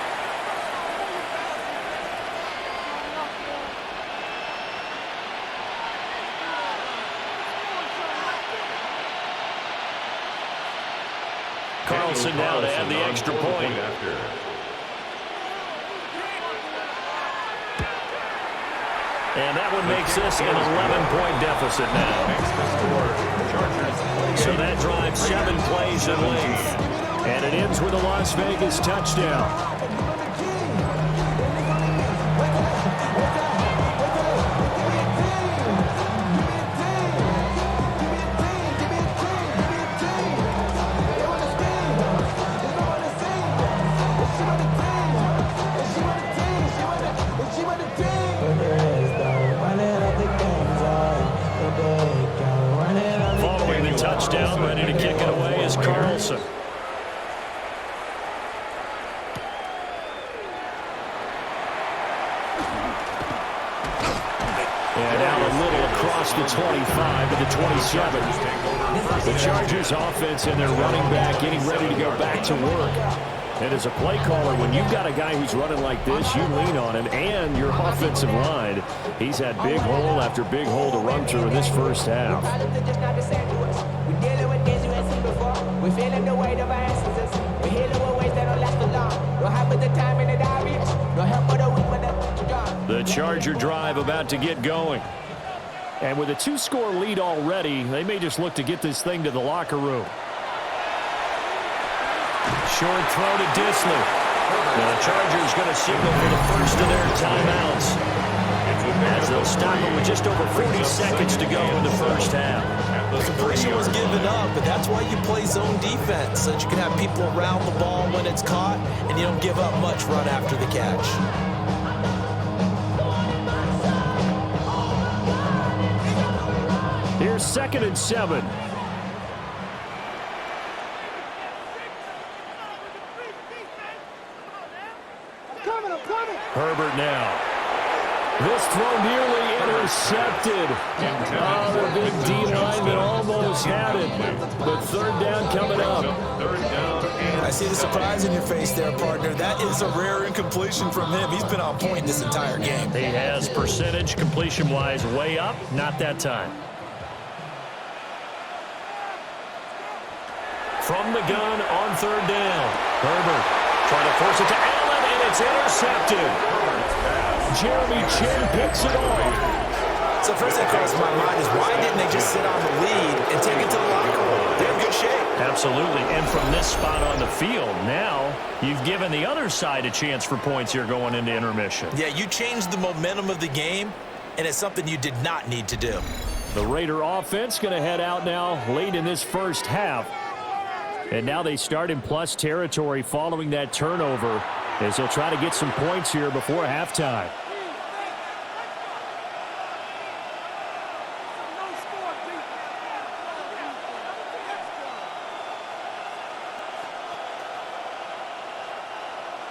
Carlson now to add the extra point. And that one makes this an 11-point deficit now. So that drives 7 plays in length. And it ends with a Las Vegas touchdown. Following the touchdown, ready to kick it away is Carlson. And out a little across the 25 to the 27. The Chargers offense and their running back getting ready to go back to work. And as a play caller, when you've got a guy who's running like this, you lean on him and your offensive line. He's had big hole after big hole to run through in this first half. We're feeling the weight of our ancestors. We're healing with ways that don't last long. Don't have the time in the diabetes. No help for the weak, but the Charger drive about to get going. And with a 2-score lead already, they may just look to get this thing to the locker room. Short throw to Disley. The Chargers going to signal for the first of their timeouts, as they'll stop him with just over 40 seconds to go in the first half. The completion was given up, but that's why you play zone defense, so that you can have people around the ball when it's caught, and you don't give up much run after the catch. Here's 2nd and 7. Herbert now. This throw nearly intercepted. Oh, the big D lineman almost had it. But 3rd down coming up. I see the surprise in your face there, partner. That is a rare incompletion from him. He's been on point this entire game. He has percentage completion-wise way up. Not that time. From the gun on 3rd down. Herbert trying to force it to Allen, and it's intercepted. Jeremy Chin picks it off. So first thing crossed my mind is, why didn't they just sit on the lead and take it to the locker room? They're in good shape. Absolutely. And from this spot on the field, now you've given the other side a chance for points here going into intermission. Yeah, you changed the momentum of the game, and it's something you did not need to do. The Raider offense going to head out now late in this first half. And now they start in plus territory following that turnover, as they'll try to get some points here before halftime.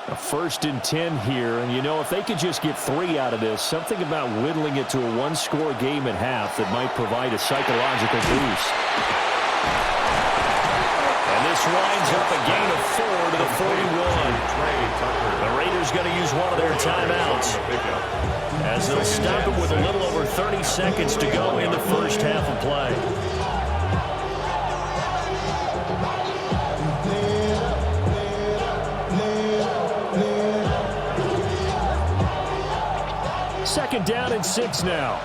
A 1st and 10 here, and you know, if they could just get 3 out of this, something about whittling it to a 1-score game at half that might provide a psychological boost. And this winds up a gain of 4 to the 41. The Raiders going to use one of their timeouts, as they'll stop it with a little over 30 seconds to go in the first half of play. Second down and 6 now.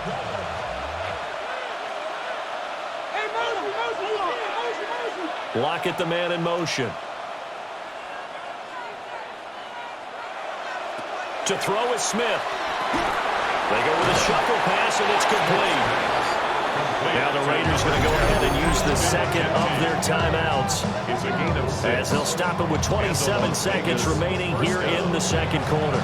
Lockett, the man in motion. To throw is Smith. They go with a shuffle pass, and it's complete. Now the Raiders going to go ahead and use the second of their timeouts, as they'll stop it with 27 seconds remaining here in the second quarter.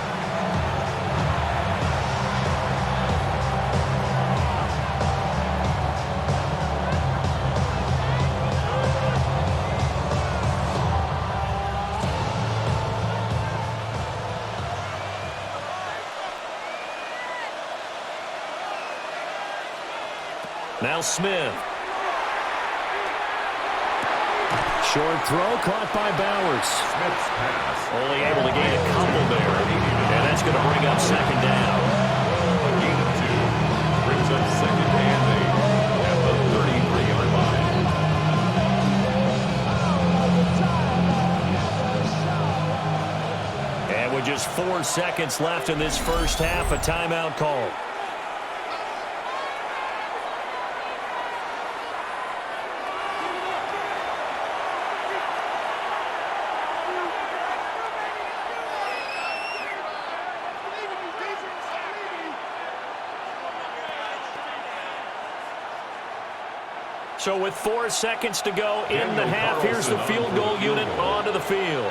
Now Smith. Short throw caught by Bowers. Smith's pass. Only able to gain a couple there. And that's going to bring up 2nd down. A gain of 2 brings up 2nd and 8 at the 33-yard line. With just 4 seconds left in this first half, a timeout call. So with 4 seconds to go in the half, here's the field goal unit onto the field.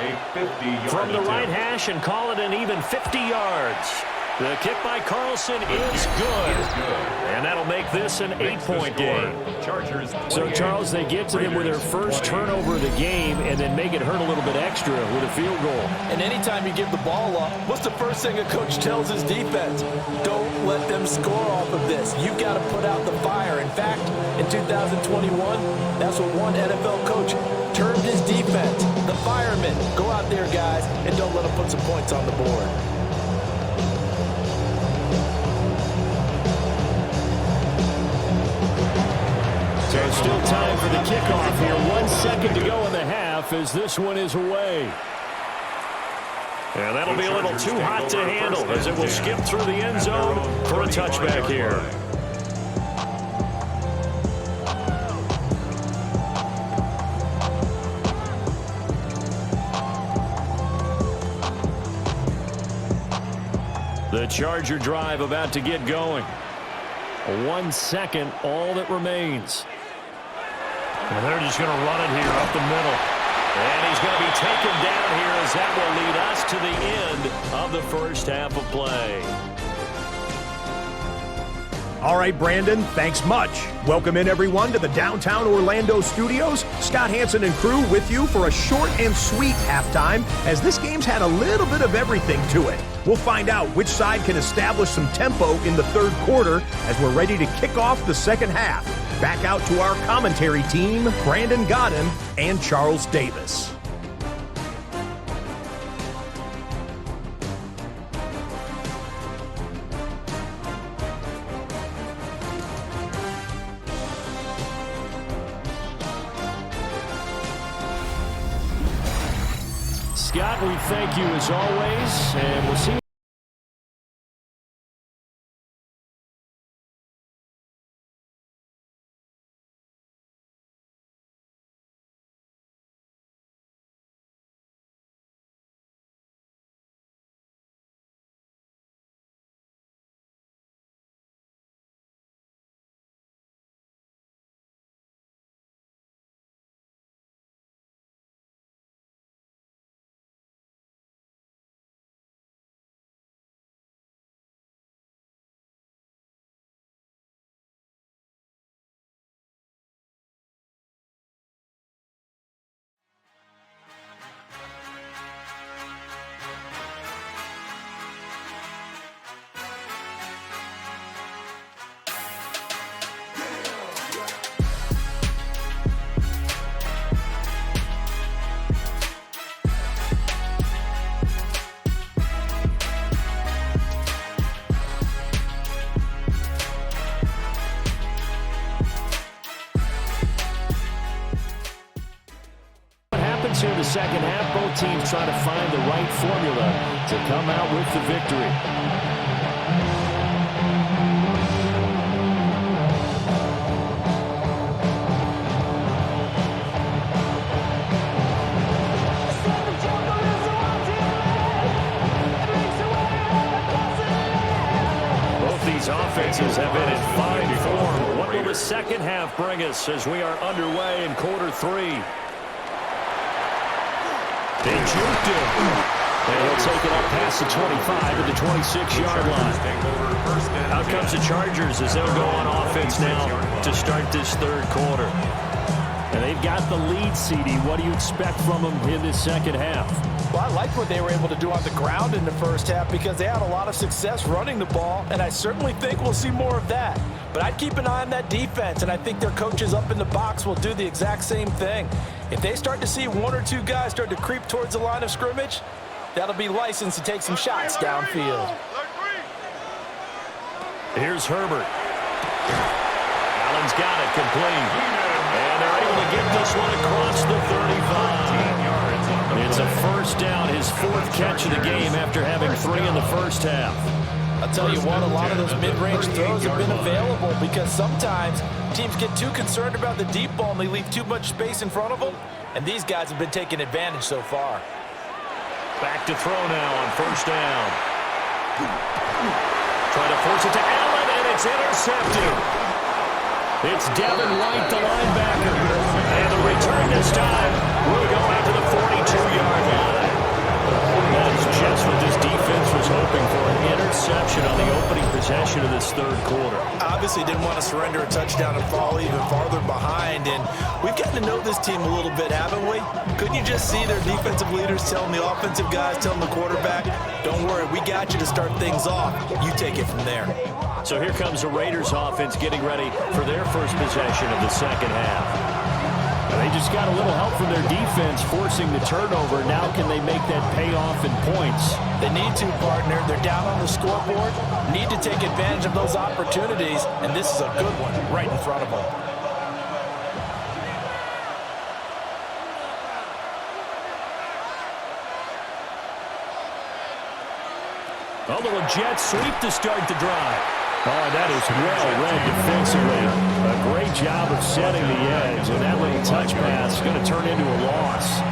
From the right hash, and call it an even 50 yards. The kick by Carlson is good. And that'll make this an 8-point game. So, Charles, they get to them with their first turnover of the game and then make it hurt a little bit extra with a field goal. And anytime you give the ball up, what's the first thing a coach tells his defense? Don't let them score off of this. You've got to put out the fire. In fact, in 2021, that's what one NFL coach termed his defense. The firemen. Go out there, guys, and don't let them put some points on the board. So still time for the kickoff here. 1 second to go in the half as this one is away. And that'll be a little too hot to handle as it will skip through the end zone for a touchback here. The Charger drive about to get going. 1 second, all that remains. And they're just going to run it here up the middle. And he's going to be taken down here as that will lead us to the end of the first half of play. All right, Brandon, thanks much. Welcome in, everyone, to the downtown Orlando studios. Scott Hansen and crew with you for a short and sweet halftime, as this game's had a little bit of everything to it. We'll find out which side can establish some tempo in the third quarter as we're ready to kick off the second half. Back out to our commentary team, Brandon Godden and Charles Davis. Scott, we thank you as always, and we'll see you. Here in the second half, both teams trying to find the right formula to come out with the victory. Both these offenses have been in fine form. What will the second half bring us as we are underway in quarter three? They juked him. And he'll take it up past the 25 to the 26-yard line. Out comes the Chargers as they'll go on offense now to start this third quarter. And they've got the lead, CD. What do you expect from them in this second half? Well, I like what they were able to do on the ground in the first half because they had a lot of success running the ball, and I certainly think we'll see more of that. But I'd keep an eye on that defense, and I think their coaches up in the box will do the exact same thing. If they start to see one or two guys start to creep towards the line of scrimmage, that'll be licensed to take some shots downfield. Here's Herbert. Allen's got it complete. And they're able to get this one across the 35. It's a first down, his fourth catch of the game after having 3 in the first half. I'll tell you what, a lot of those mid-range throws have been available because sometimes teams get too concerned about the deep ball and they leave too much space in front of them, and these guys have been taking advantage so far. Back to throw now on first down. Trying to force it to Allen, and it's intercepted. It's Devin White, the linebacker. And the return this time will go out to the 42-yard line. That is just what this defense was hoping for, an interception on the opening possession of this third quarter. Obviously didn't want to surrender a touchdown and fall even farther behind, and we've gotten to know this team a little bit, haven't we? Couldn't you just see their defensive leaders telling the offensive guys, telling the quarterback, don't worry, we got you to start things off. You take it from there. So here comes the Raiders offense getting ready for their first possession of the second half. They just got a little help from their defense forcing the turnover. Now can they make that pay off in points? They need to, partner. They're down on the scoreboard. Need to take advantage of those opportunities, and this is a good one right in front of them. A little jet sweep to start the drive. Oh, that is well read defensively. A great job of setting the edge, and that little touch pass is going to turn into a loss.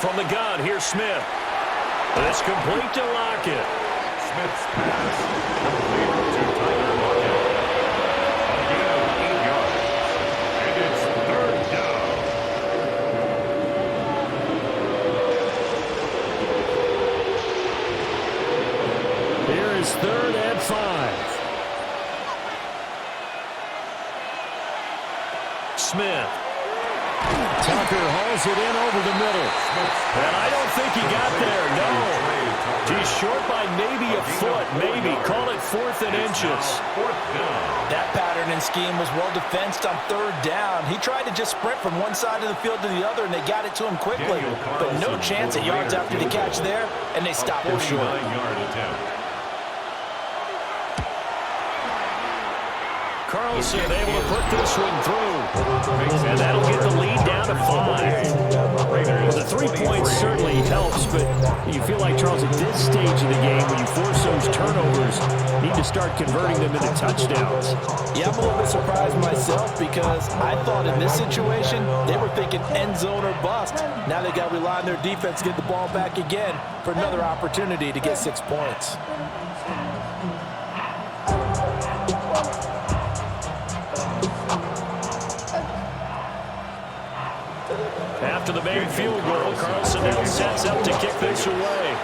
From the gun, here's Smith. It's complete to Lockett. Smith's pass complete to Tyler Lockett. Again, 8 yards. And it's third down. Here is 3rd and 5. Smith. Tucker hauls it in over the middle. And I don't think he got there, no. He's short by maybe a foot, maybe. Call it 4th and inches. That pattern and scheme was well defensed on 3rd down. He tried to just sprint from one side of the field to the other, and they got it to him quickly. But no chance at yards after the catch there, and they stopped him short. 49-yard attempt. Carlson able to put this one through. And that'll get the lead down to 5. Well, the 3 points certainly helps, but you feel like, Charles, at this stage of the game, when you force those turnovers, you need to start converting them into touchdowns. Yeah, I'm a little bit surprised myself because I thought in this situation, they were thinking end zone or bust. Now they got to rely on their defense to get the ball back again for another opportunity to get 6 points. After the big field goal, Carlson now sets up to kick this away.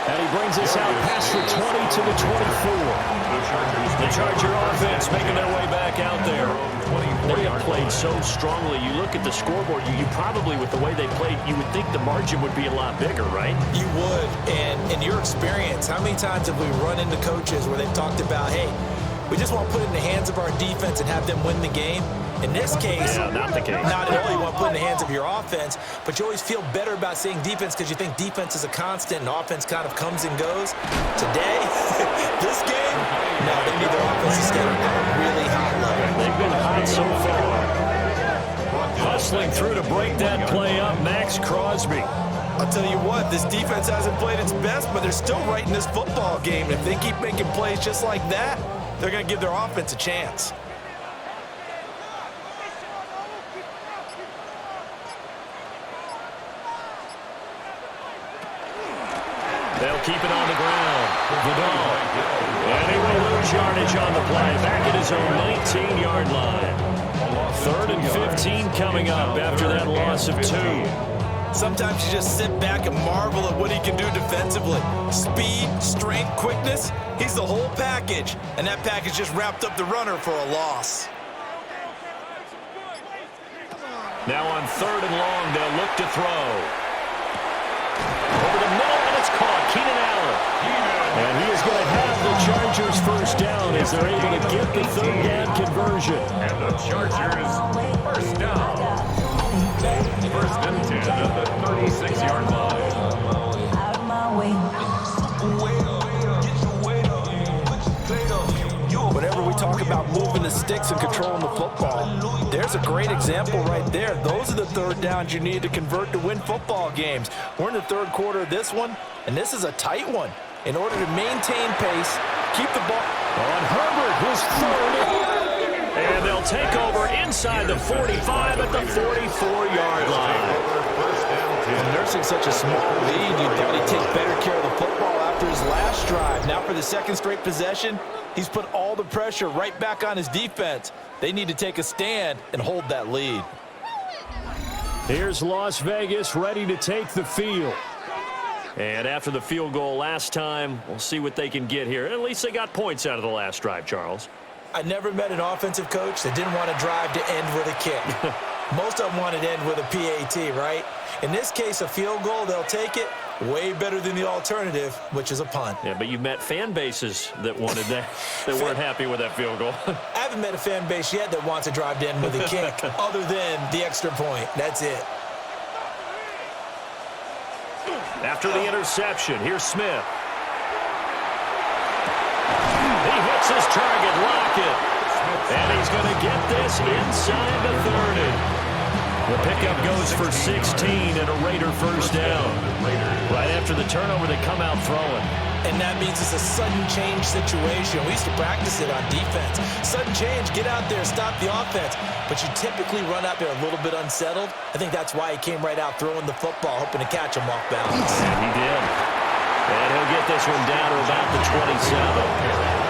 And he brings us out past the 20 to the 24. The Charger offense making their way back out there. They have played so strongly. You look at the scoreboard, you probably, with the way they played, you would think the margin would be a lot bigger, right? You would. And in your experience, how many times have we run into coaches where they've talked about, hey, we just want to put it in the hands of our defense and have them win the game? In this case, not the case. Not at all. You want to put it in the hands of your offense, but you always feel better about saying defense because you think defense is a constant and offense kind of comes and goes. Today, this game, no, they need their offense to stay at a really high level. They've been hot so far. Hustling through to break that play up, Max Crosby. I'll tell you what, this defense hasn't played its best, but they're still right in this football game. If they keep making plays just like that, they're going to give their offense a chance. They'll keep it on the ground. Vidal. And he will lose yardage on the play. Back at his own 19-yard line. 3rd and 15 coming up after that loss of 2. Sometimes you just sit back and marvel at what he can do defensively. Speed, strength, quickness, he's the whole package. And that package just wrapped up the runner for a loss. Now on 3rd and long, they'll look to throw. Over the middle, and it's caught. Keenan Allen. And he is going to have the Chargers Chargers first down as they're able to get the third down conversion. And the Chargers first down. First and 10 at the 36-yard line. Whenever we talk about moving the sticks and controlling the football, there's a great example right there. Those are the third downs you need to convert to win football games. We're in the third quarter of this one, and this is a tight one. In order to maintain pace, keep the ball on Herbert, his third. And they'll take over inside the 45 at the 44-yard line. Nursing such a small lead, you thought he'd take better care of the football after his last drive. Now for the second straight possession, he's put all the pressure right back on his defense. They need to take a stand and hold that lead. Here's Las Vegas ready to take the field. And after the field goal last time, we'll see what they can get here. At least they got points out of the last drive, Charles. I never met an offensive coach that didn't want to drive to end with a kick. Most of them wanted to end with a PAT, right? In this case, a field goal, they'll take it. Way better than the alternative, which is a punt. Yeah, but you met fan bases that wanted that, that weren't happy with that field goal. I haven't met a fan base yet that wants to drive to end with a kick other than the extra point. That's it. After the interception, here's Smith. He hits his target, Lockett. And he's going to get this inside the 30. The pickup goes for 16 and a Raider first down. Right after the turnover, they come out throwing. And that means it's a sudden change situation. We used to practice it on defense. Sudden change, get out there, stop the offense. But you typically run out there a little bit unsettled. I think that's why he came right out throwing the football, hoping to catch him off balance. And he did. And he'll get this one down to about the 27.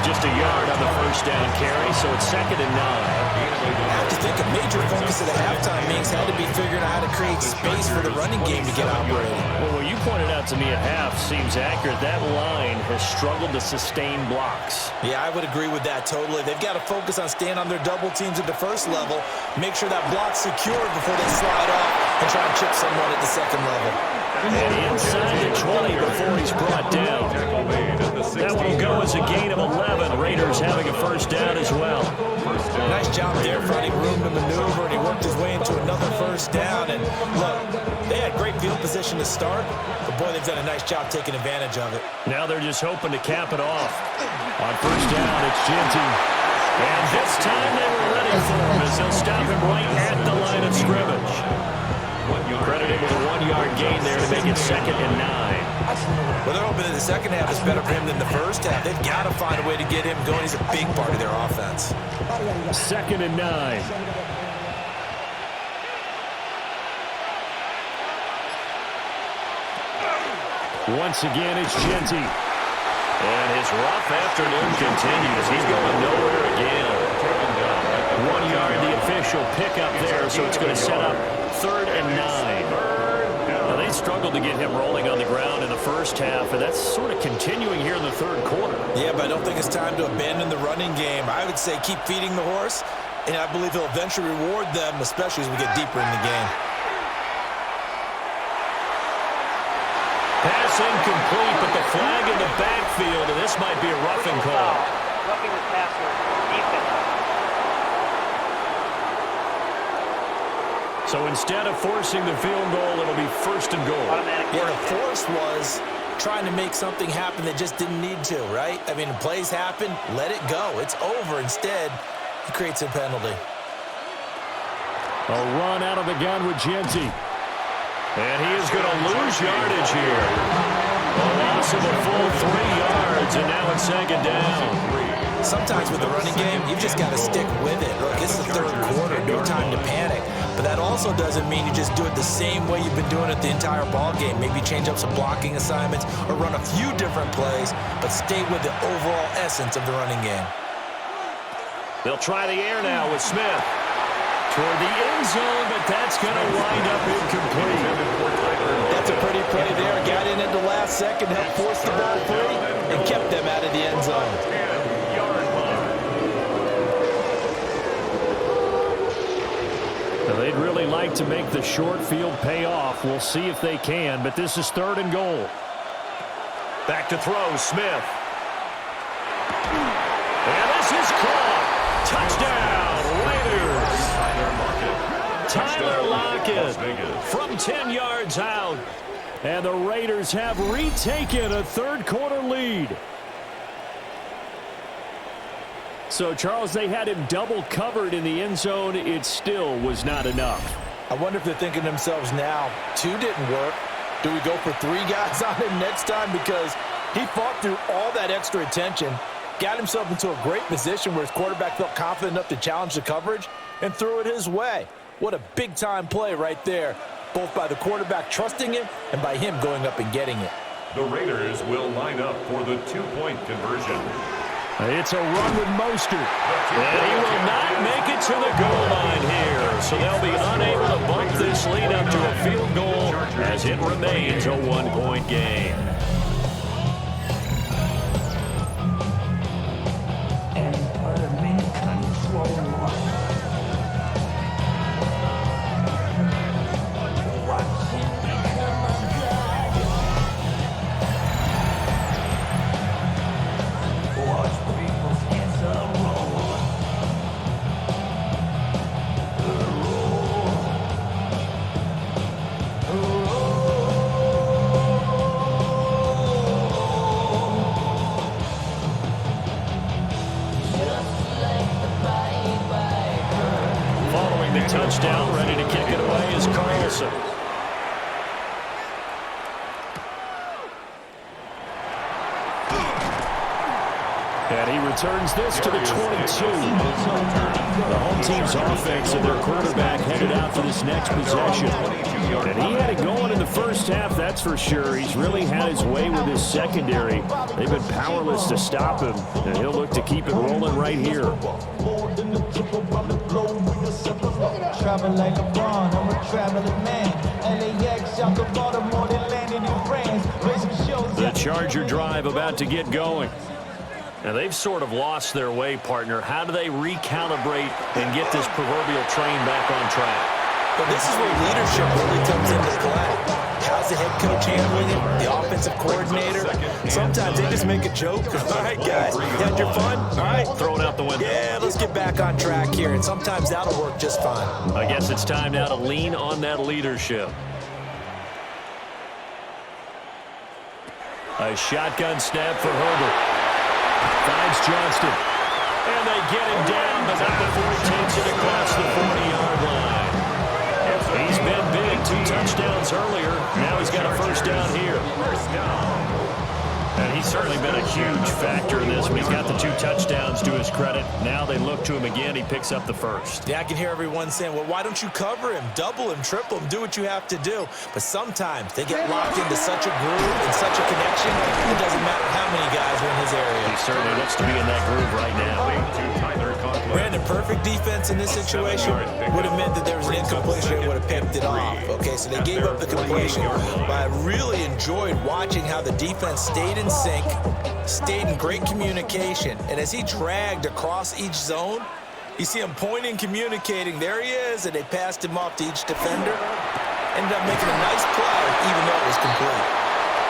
Just a yard on the first down carry, so it's 2nd and 9. I have to think a major focus of the halftime meetings had to be figuring out how to create space for the running game to get operating. Well, what you pointed out to me at half seems accurate. That line has struggled to sustain blocks. Yeah, I would agree with that totally. They've got to focus on staying on their double teams at the first level, make sure that block's secured before they slide off and try and chip someone at the second level. And inside the 20 before he's brought down. That will go as a gain of 11. Raiders having a first down as well. Nice job there, finding room to maneuver, and he worked his way into another first down. And look, they had great field position to start, but boy, they've done a nice job taking advantage of it. Now they're just hoping to cap it off. On first down, it's Ginty. And this time they were ready for him as they'll stop him right at the line of scrimmage. Credited with a 1-yard gain there to make it 2nd and 9. Well, they're hoping that the second half is better for him than the first half. They've got to find a way to get him going. He's a big part of their offense. 2nd and 9. Once again, it's Ginty. And his rough afternoon continues. He's going nowhere again. 1 yard, the official pickup there, so it's going to set up 3rd and 9. Now, they struggled to get him rolling on the ground in the first half, and that's sort of continuing here in the third quarter. Yeah, but I don't think it's time to abandon the running game. I would say keep feeding the horse, and I believe he'll eventually reward them, especially as we get deeper in the game. Pass incomplete, but the flag in the backfield, and this might be a roughing call. Roughing the passer, defense. So instead of forcing the field goal, it'll be 1st and goal. Yeah, the force was trying to make something happen that just didn't need to, right? I mean, plays happen, let it go. It's over. Instead, he creates a penalty. A run out of the gun with Ginty. And he is going to lose yardage here. A loss of a full 3 yards, and now it's 2nd down. Sometimes with the running game, you've just got to stick with it. Look, it's the third quarter, no time to panic. But that also doesn't mean you just do it the same way you've been doing it the entire ball game. Maybe change up some blocking assignments or run a few different plays, but stay with the overall essence of the running game. They'll try the air now with Smith. Toward the end zone, but that's going to wind up incomplete. That's a pretty play there. Got in at the last second, helped force the ball free, and kept them out of the end zone. Now, they'd really like to make the short field pay off. We'll see if they can, but this is 3rd and goal. Back to throw, Smith. And this is caught. Touchdown, Raiders. Tyler Lockett from 10 yards out. And the Raiders have retaken a third-quarter lead. So, Charles, they had him double covered in the end zone. It still was not enough. I wonder if they're thinking to themselves now, 2 didn't work. Do we go for 3 guys on him next time? Because he fought through all that extra attention, got himself into a great position where his quarterback felt confident enough to challenge the coverage and threw it his way. What a big-time play right there, both by the quarterback trusting him and by him going up and getting it. The Raiders will line up for the 2-point conversion. It's a run with Mostert. And he will not make it to the goal line here. So they'll be unable to bump this lead up to a field goal as it remains a 1-point game. Touchdown, ready to kick it away is Carlson. And he returns this to the 22. The home team's offense and their quarterback headed out for this next possession. And he had it going in the first half, that's for sure. He's really had his way with his secondary. They've been powerless to stop him, and he'll look to keep it rolling right here. Travel like LeBron, I'm a traveling man. LAX, y'all go Baltimore, they landed in France. The Charger drive about to get going. Now, they've sort of lost their way, partner. How do they recalibrate and get this proverbial train back on track? Well, this is where leadership really comes into play. How's the head coach handling it? The offensive coordinator? Sometimes they just make a joke. All right, guys, you had your fun? All right. Throw it out the window. Yeah, let's get back on track here. And sometimes that'll work just fine. I guess it's time now to lean on that leadership. A shotgun snap for Herbert. Finds Johnston. And they get him down, but not before he takes it across the 40-yard line. He's been big. 2 touchdowns earlier. Now he's got a first down here. And he's certainly been a huge factor in this. When he's got the 2 touchdowns to his credit. Now they look to him again. He picks up the first. Yeah, I can hear everyone saying, well, why don't you cover him, double him, triple him, do what you have to do. But sometimes they get locked into such a groove and such a connection, it doesn't matter how many guys are in his area. He certainly looks to be in that groove right now. Brandon, perfect defense in this situation would have meant that there was an incompletion and would have picked it off. Okay, so they gave up the completion. But I really enjoyed watching how the defense stayed in sync, stayed in great communication, and as he dragged across each zone, you see him pointing, communicating. There he is, and they passed him off to each defender. Ended up making a nice play, even though it was complete.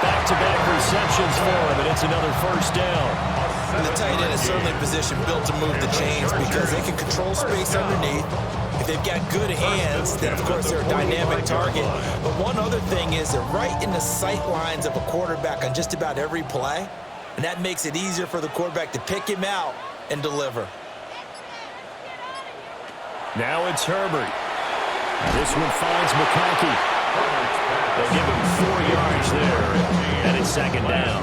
Back-to-back receptions for him, and it's another first down. And the tight end is certainly a position built to move the chains because they can control space underneath. If they've got good hands, then of course they're a dynamic target. But one other thing is they're right in the sight lines of a quarterback on just about every play. And that makes it easier for the quarterback to pick him out and deliver. Now it's Herbert. This one finds McConkey. They'll give him 4 yards there, and it's second down.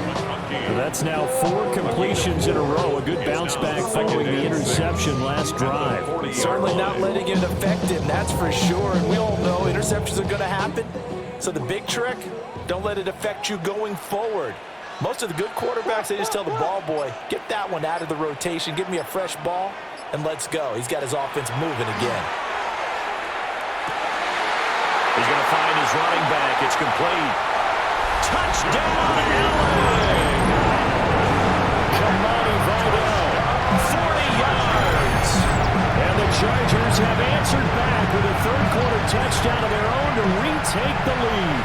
That's now 4 completions in a row. A good bounce back following the interception last drive. Certainly not letting it affect him, that's for sure. And we all know interceptions are going to happen. So the big trick, don't let it affect you going forward. Most of the good quarterbacks, they just tell the ball boy, get that one out of the rotation, give me a fresh ball, and let's go. He's got his offense moving again. He's going to find his running back. It's complete. Touchdown, LA! Kamani Vidal, 40 yards. And the Chargers have answered back with a third-quarter touchdown of their own to retake the lead.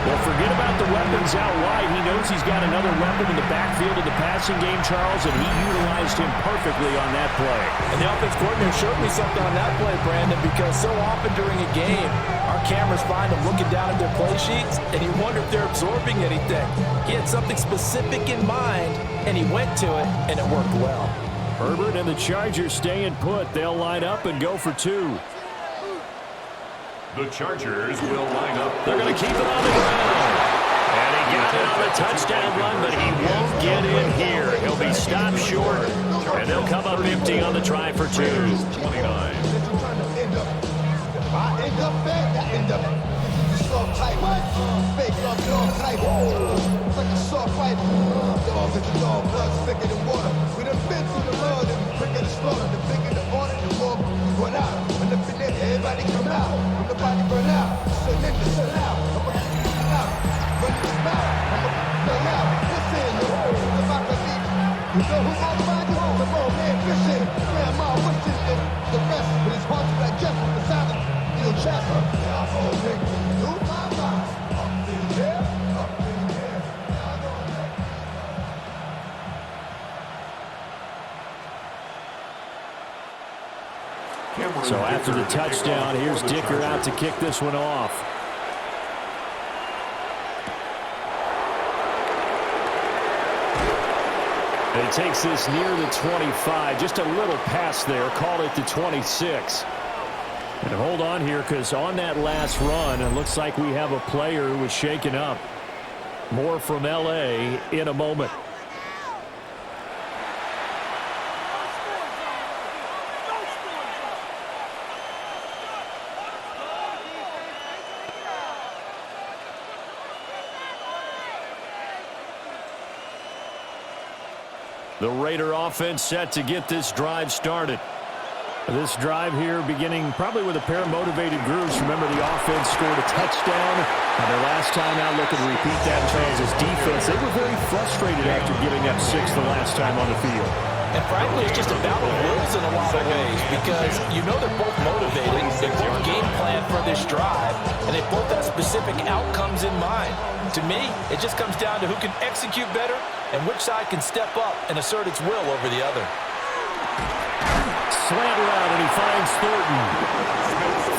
Well, forget about the weapons out wide. He knows he's got another weapon in the backfield of the passing game, Charles, and he utilized him perfectly on that play. And the offense coordinator showed me something on that play, Brandon, because so often during a game, our cameras find them looking down at their play sheets, and you wonder if they're absorbing anything. He had something specific in mind, and he went to it, and it worked well. Herbert and the Chargers staying put. They'll line up and go for 2. The Chargers will line up. They're going to keep it on the ground. And he got it on the touchdown run, but he won't get in here. He'll be stopped short, and they'll come up empty on the try for 2. 29. Soft type, fake love, dog type. It's like a soft fight. Dog is a dog, blood thicker than water. We done been through the mud and we quicker to slaughter. The bigger the order, the more we run out. When the finesse, everybody come out. When the body burn out, so nigga, sit out. I'm a out, run this mouth. I'm a burn out. Listen, yo, the back of me. You know who's all about you? The old man fishing, grandma wishing, and the rest. But it's hard to digest the sound of your chest. Yeah, I'm all nigga. So after the touchdown, here's Dicker out to kick this one off. And it takes this near the 25. Just a little pass there. Call it the 26. And hold on here, because on that last run, it looks like we have a player who was shaken up. More from L.A. in a moment. The Raider offense set to get this drive started. This drive here beginning probably with a pair of motivated groups. Remember, the offense scored a touchdown on their last time out. Looking to repeat that in Kansas defense. They were very frustrated after giving up 6 the last time on the field. And frankly, it's just a battle of wills in a lot of ways, because you know they're both motivated, they both game plan for this drive, and they both have specific outcomes in mind. To me, it just comes down to who can execute better and which side can step up and assert its will over the other. Slant route, and he finds Thornton.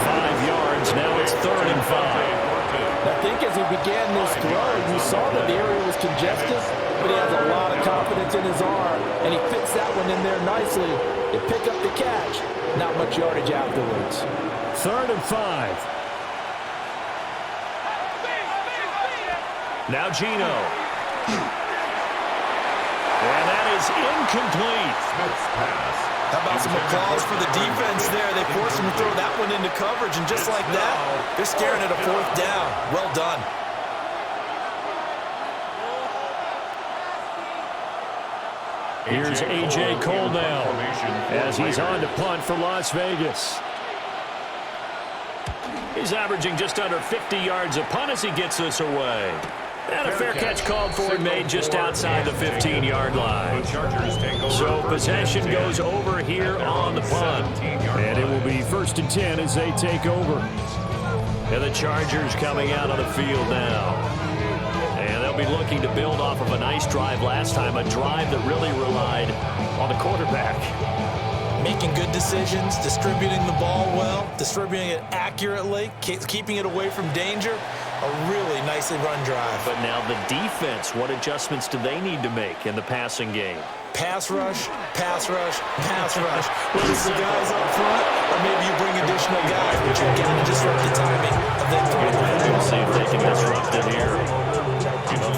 5 yards, now it's 3rd and 5. I think as he began this throw, you saw that the area was congested, but he has a lot of confidence in his arm, and he fits that one in there nicely. They pick up the catch, not much yardage afterwards. 3rd and 5. Now Geno. And that is incomplete. Smith's pass. How about some applause for the defense there? They forced him to throw that one into coverage, and just like that, they're staring at a 4th down. Well done. Here's A.J. Cole now as he's on to punt for Las Vegas. He's averaging just under 50 yards a punt as he gets this away. And a fair catch called for and made just outside the 15-yard line. So possession goes over here on the punt. And it will be 1st and 10 as they take over. And the Chargers coming out on the field now. And they'll be looking to build off of a nice drive last time, a drive that really relied on the quarterback. Making good decisions, distributing the ball well, distributing it accurately, keeping it away from danger. A really nicely run drive. But now the defense, what adjustments do they need to make in the passing game? Pass rush, pass rush, pass rush. Whether it's the guys up front, or maybe you bring additional guys, but you've got to disrupt the timing of them throwing the ball. We'll see if they can disrupt it here.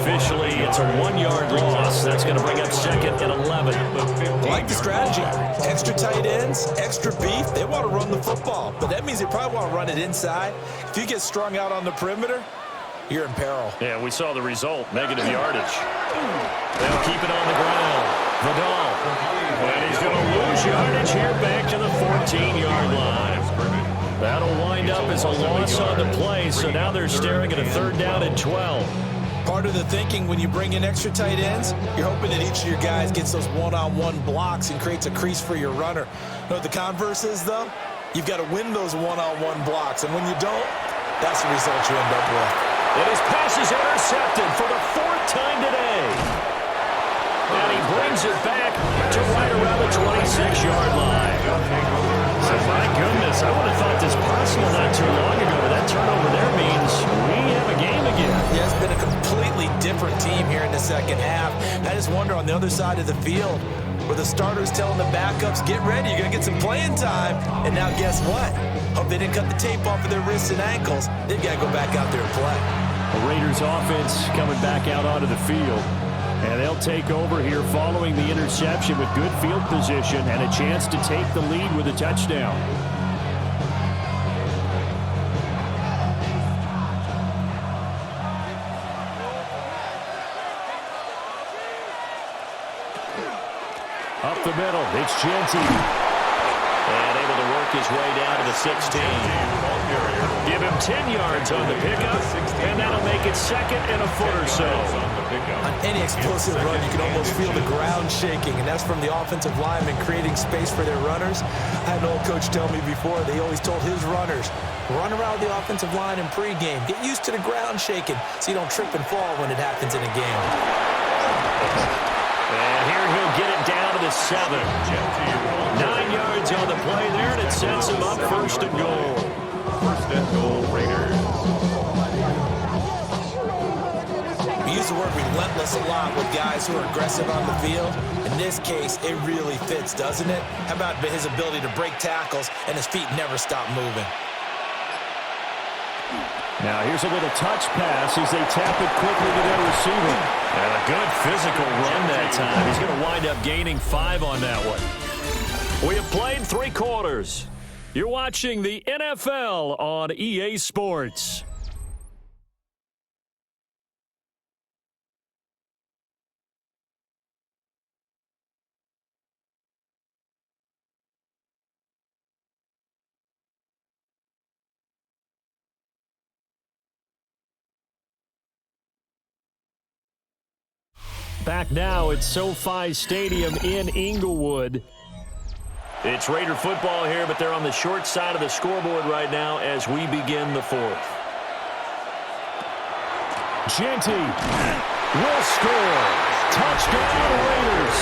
Officially, it's a 1-yard loss. That's going to bring up 2nd and 11. I like the strategy. Extra tight ends, extra beef. They want to run the football, but that means they probably want to run it inside. If you get strung out on the perimeter, you're in peril. Yeah, we saw the result. Negative yardage. They'll keep it on the ground. Vidal. And he's going to lose yardage here back to the 14-yard line. That'll wind up as a loss on the play, so now they're staring at a 3rd down and 12. Part of the thinking when you bring in extra tight ends, you're hoping that each of your guys gets those one-on-one blocks and creates a crease for your runner. You know what the converse is, though? You've got to win those one-on-one blocks, and when you don't, that's the result you end up with. And his pass is intercepted for the 4th time today. And he brings it back to right around the 26-yard line. So, my goodness, I would have thought this possible not too long ago, but that turnover there means we have a game again. Yeah, it's been a completely different team here in the second half. I just wonder on the other side of the field where the starters telling the backups, get ready, you're going to get some playing time. And now guess what? Hope they didn't cut the tape off of their wrists and ankles. They've got to go back out there and play. The Raiders offense coming back out onto the field. And they'll take over here following the interception with good field position and a chance to take the lead with a touchdown. Up the middle, it's Genty. And able to work his way down to the 16. Give him 10 yards on the pickup, and that'll make it 2nd and a foot or so. On any explosive run, you can almost feel the ground shaking, and that's from the offensive linemen creating space for their runners. I had an old coach tell me before, they always told his runners, run around the offensive line in pregame. Get used to the ground shaking so you don't trip and fall when it happens in a game. And here he'll get it down to the 7. 9 yards on the play there, and it sets him up 1st and goal. 1st and goal, Raiders. We use the word relentless a lot with guys who are aggressive on the field. In this case, it really fits, doesn't it? How about his ability to break tackles and his feet never stop moving? Now here's a little touch pass as they tap it quickly to their receiver. And a good physical run that time. He's going to wind up gaining 5 on that one. We have played 3 quarters. You're watching the NFL on EA Sports. Back now at SoFi Stadium in Inglewood. It's Raider football here, but they're on the short side of the scoreboard right now as we begin the 4th. Genty will score. Touchdown, Raiders.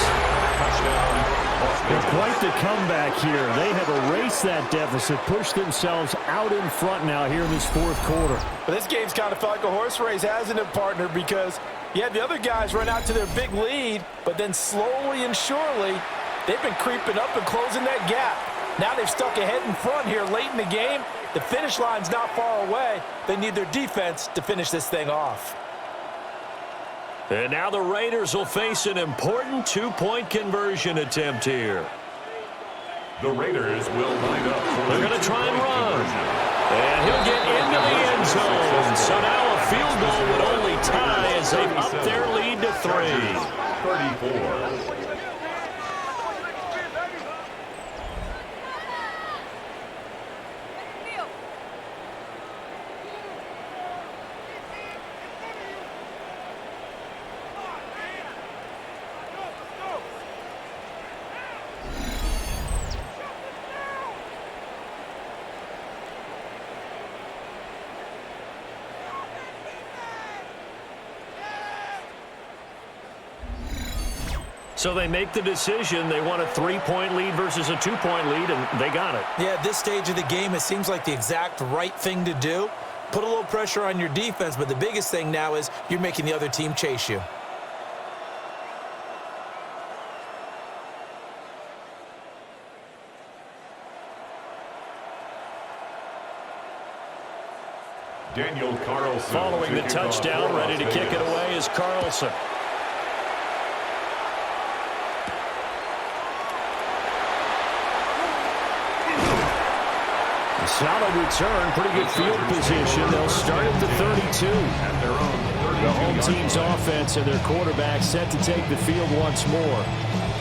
They're quite the comeback here. They have erased that deficit, pushed themselves out in front now here in this 4th quarter. But this game's kind of felt like a horse race, hasn't it, partner? Because yeah, the other guys run out to their big lead, but then slowly and surely, they've been creeping up and closing that gap. Now they've stuck ahead in front here late in the game. The finish line's not far away. They need their defense to finish this thing off. And now the Raiders will face an important 2-point conversion attempt here. The Raiders will line up. They're going to try and run. And he'll get into the end zone. So now a field goal would only tie as they up their lead to 3. 34. So they make the decision. They want a 3-point lead versus a 2-point lead, and they got it. Yeah, at this stage of the game, it seems like the exact right thing to do. Put a little pressure on your defense, but the biggest thing now is you're making the other team chase you. Daniel Carlson. Following the touchdown, ready to kick it away is Carlson. Solid return, pretty good field position. They'll start at the 32. The home team's offense and their quarterback set to take the field once more.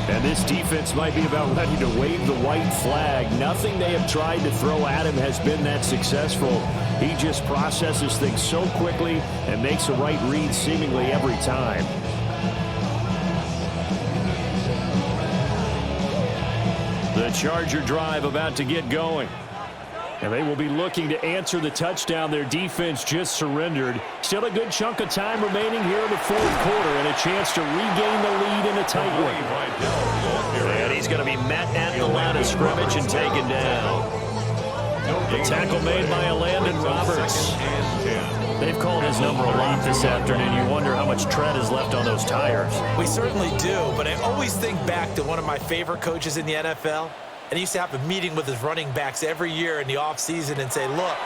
And this defense might be about ready to wave the white flag. Nothing they have tried to throw at him has been that successful. He just processes things so quickly and makes the right read seemingly every time. The Charger drive about to get going. And they will be looking to answer the touchdown their defense just surrendered. Still a good chunk of time remaining here in the fourth quarter and a chance to regain the lead in a tight one. And he's going to be met at the line of scrimmage and taken down. The tackle made by Landon Roberts. They've called his number a lot this afternoon. You wonder how much tread is left on those tires. We certainly do, but I always think back to one of my favorite coaches in the NFL. And he used to have a meeting with his running backs every year in the offseason and say, look,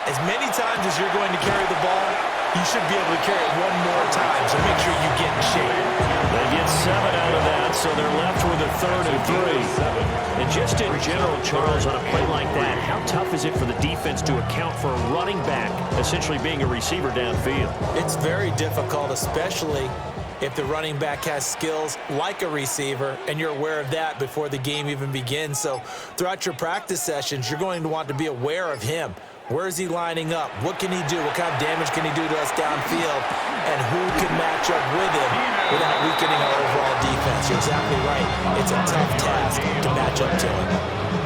as many times as you're going to carry the ball, you should be able to carry it one more time, so make sure you get in shape. They get 7 out of that, so they're left with a 3rd and 3. And just in general, Charles, on a play like that, how tough is it for the defense to account for a running back essentially being a receiver downfield? It's very difficult, especially if the running back has skills like a receiver, and you're aware of that before the game even begins. So throughout your practice sessions, you're going to want to be aware of him. Where is he lining up? What can he do? What kind of damage can he do to us downfield? And who can match up with him without weakening our overall defense? You're exactly right. It's a tough task to match up to him.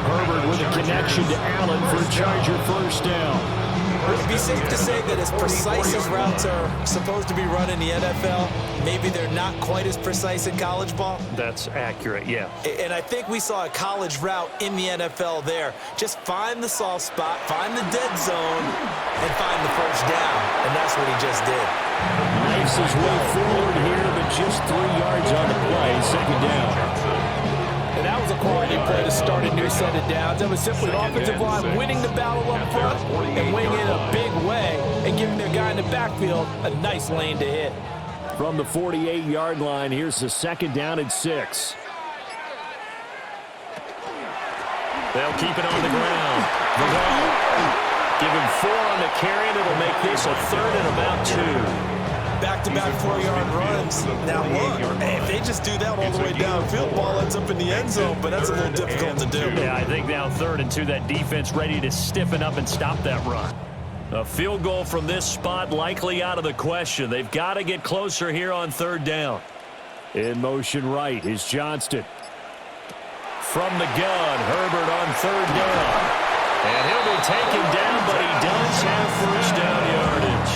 Herbert with a connection to Allen for a Charger first down. Would it be safe to say that as precise as routes are supposed to be run in the NFL, maybe they're not quite as precise in college ball? That's accurate, yeah. And I think we saw a college route in the NFL there. Just find the soft spot, find the dead zone, and find the first down. And that's what he just did. Knifes his way forward here, but just 3 yards on the play, second down. And that was a quality play to start a new set of downs. That was simply the offensive line winning the battle up front and winning it a big way and giving their guy in the backfield a nice lane to hit. From the 48-yard line, here's the second down and 6. They'll keep it on the ground. The ball. Give him 4 on the carry, and it'll make this a 3rd and about 2. Back-to-back 4-yard runs. Now look, if they just do that all the way downfield, ball ends up in the end zone, but that's a little difficult to do. Yeah, I think now 3rd and 2, that defense ready to stiffen up and stop that run. A field goal from this spot likely out of the question. They've got to get closer here on 3rd down. In motion right is Johnston. From the gun, Herbert on 3rd down. And he'll be taken down, but he does have first down yardage.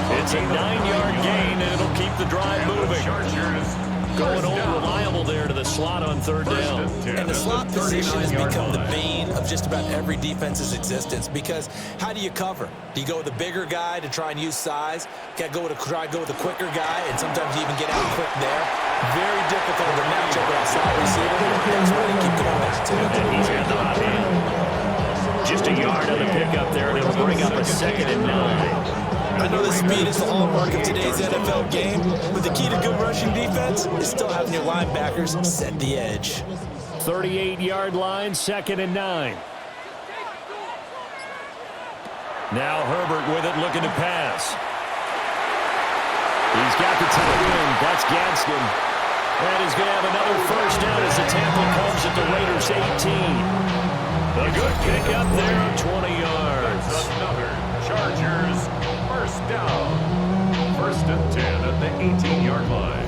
It's a 9-yard gain, and it'll keep the drive moving. Going old reliable there to the slot on 3rd down. And the slot position has become the bane of just about every defense's existence, because how do you cover? Do you go with a bigger guy to try and use size? Try to go with a quicker guy, and sometimes you even get out quick there. Very difficult to match up with a slot receiver. That's what they keep going back to. And he's got the hot hand. Just a yard on the pickup there, and it'll bring up a 2nd and 9. I know the speed is the hallmark of today's NFL game, but the key to good rushing defense is still having your linebackers set the edge. 38-yard line, 2nd and 9. Now Herbert with it, looking to pass. He's got the tight end. That's Gadsden. And he's going to have another first down as the tackle comes at the Raiders' 18. A good pick up there on 20 yards. Another Chargers first down. 1st and 10 at the 18-yard line.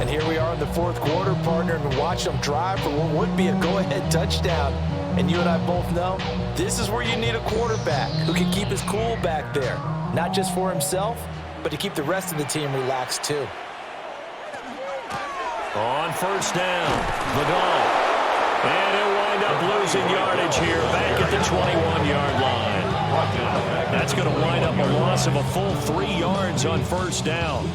And here we are in the 4th quarter, partner, and watch them drive for what would be a go-ahead touchdown. And you and I both know this is where you need a quarterback who can keep his cool back there. Not just for himself, but to keep the rest of the team relaxed too. On first down, the ball. And he'll wind up losing yardage here back at the 21-yard line. That's going to wind up a loss of a full 3 yards on first down.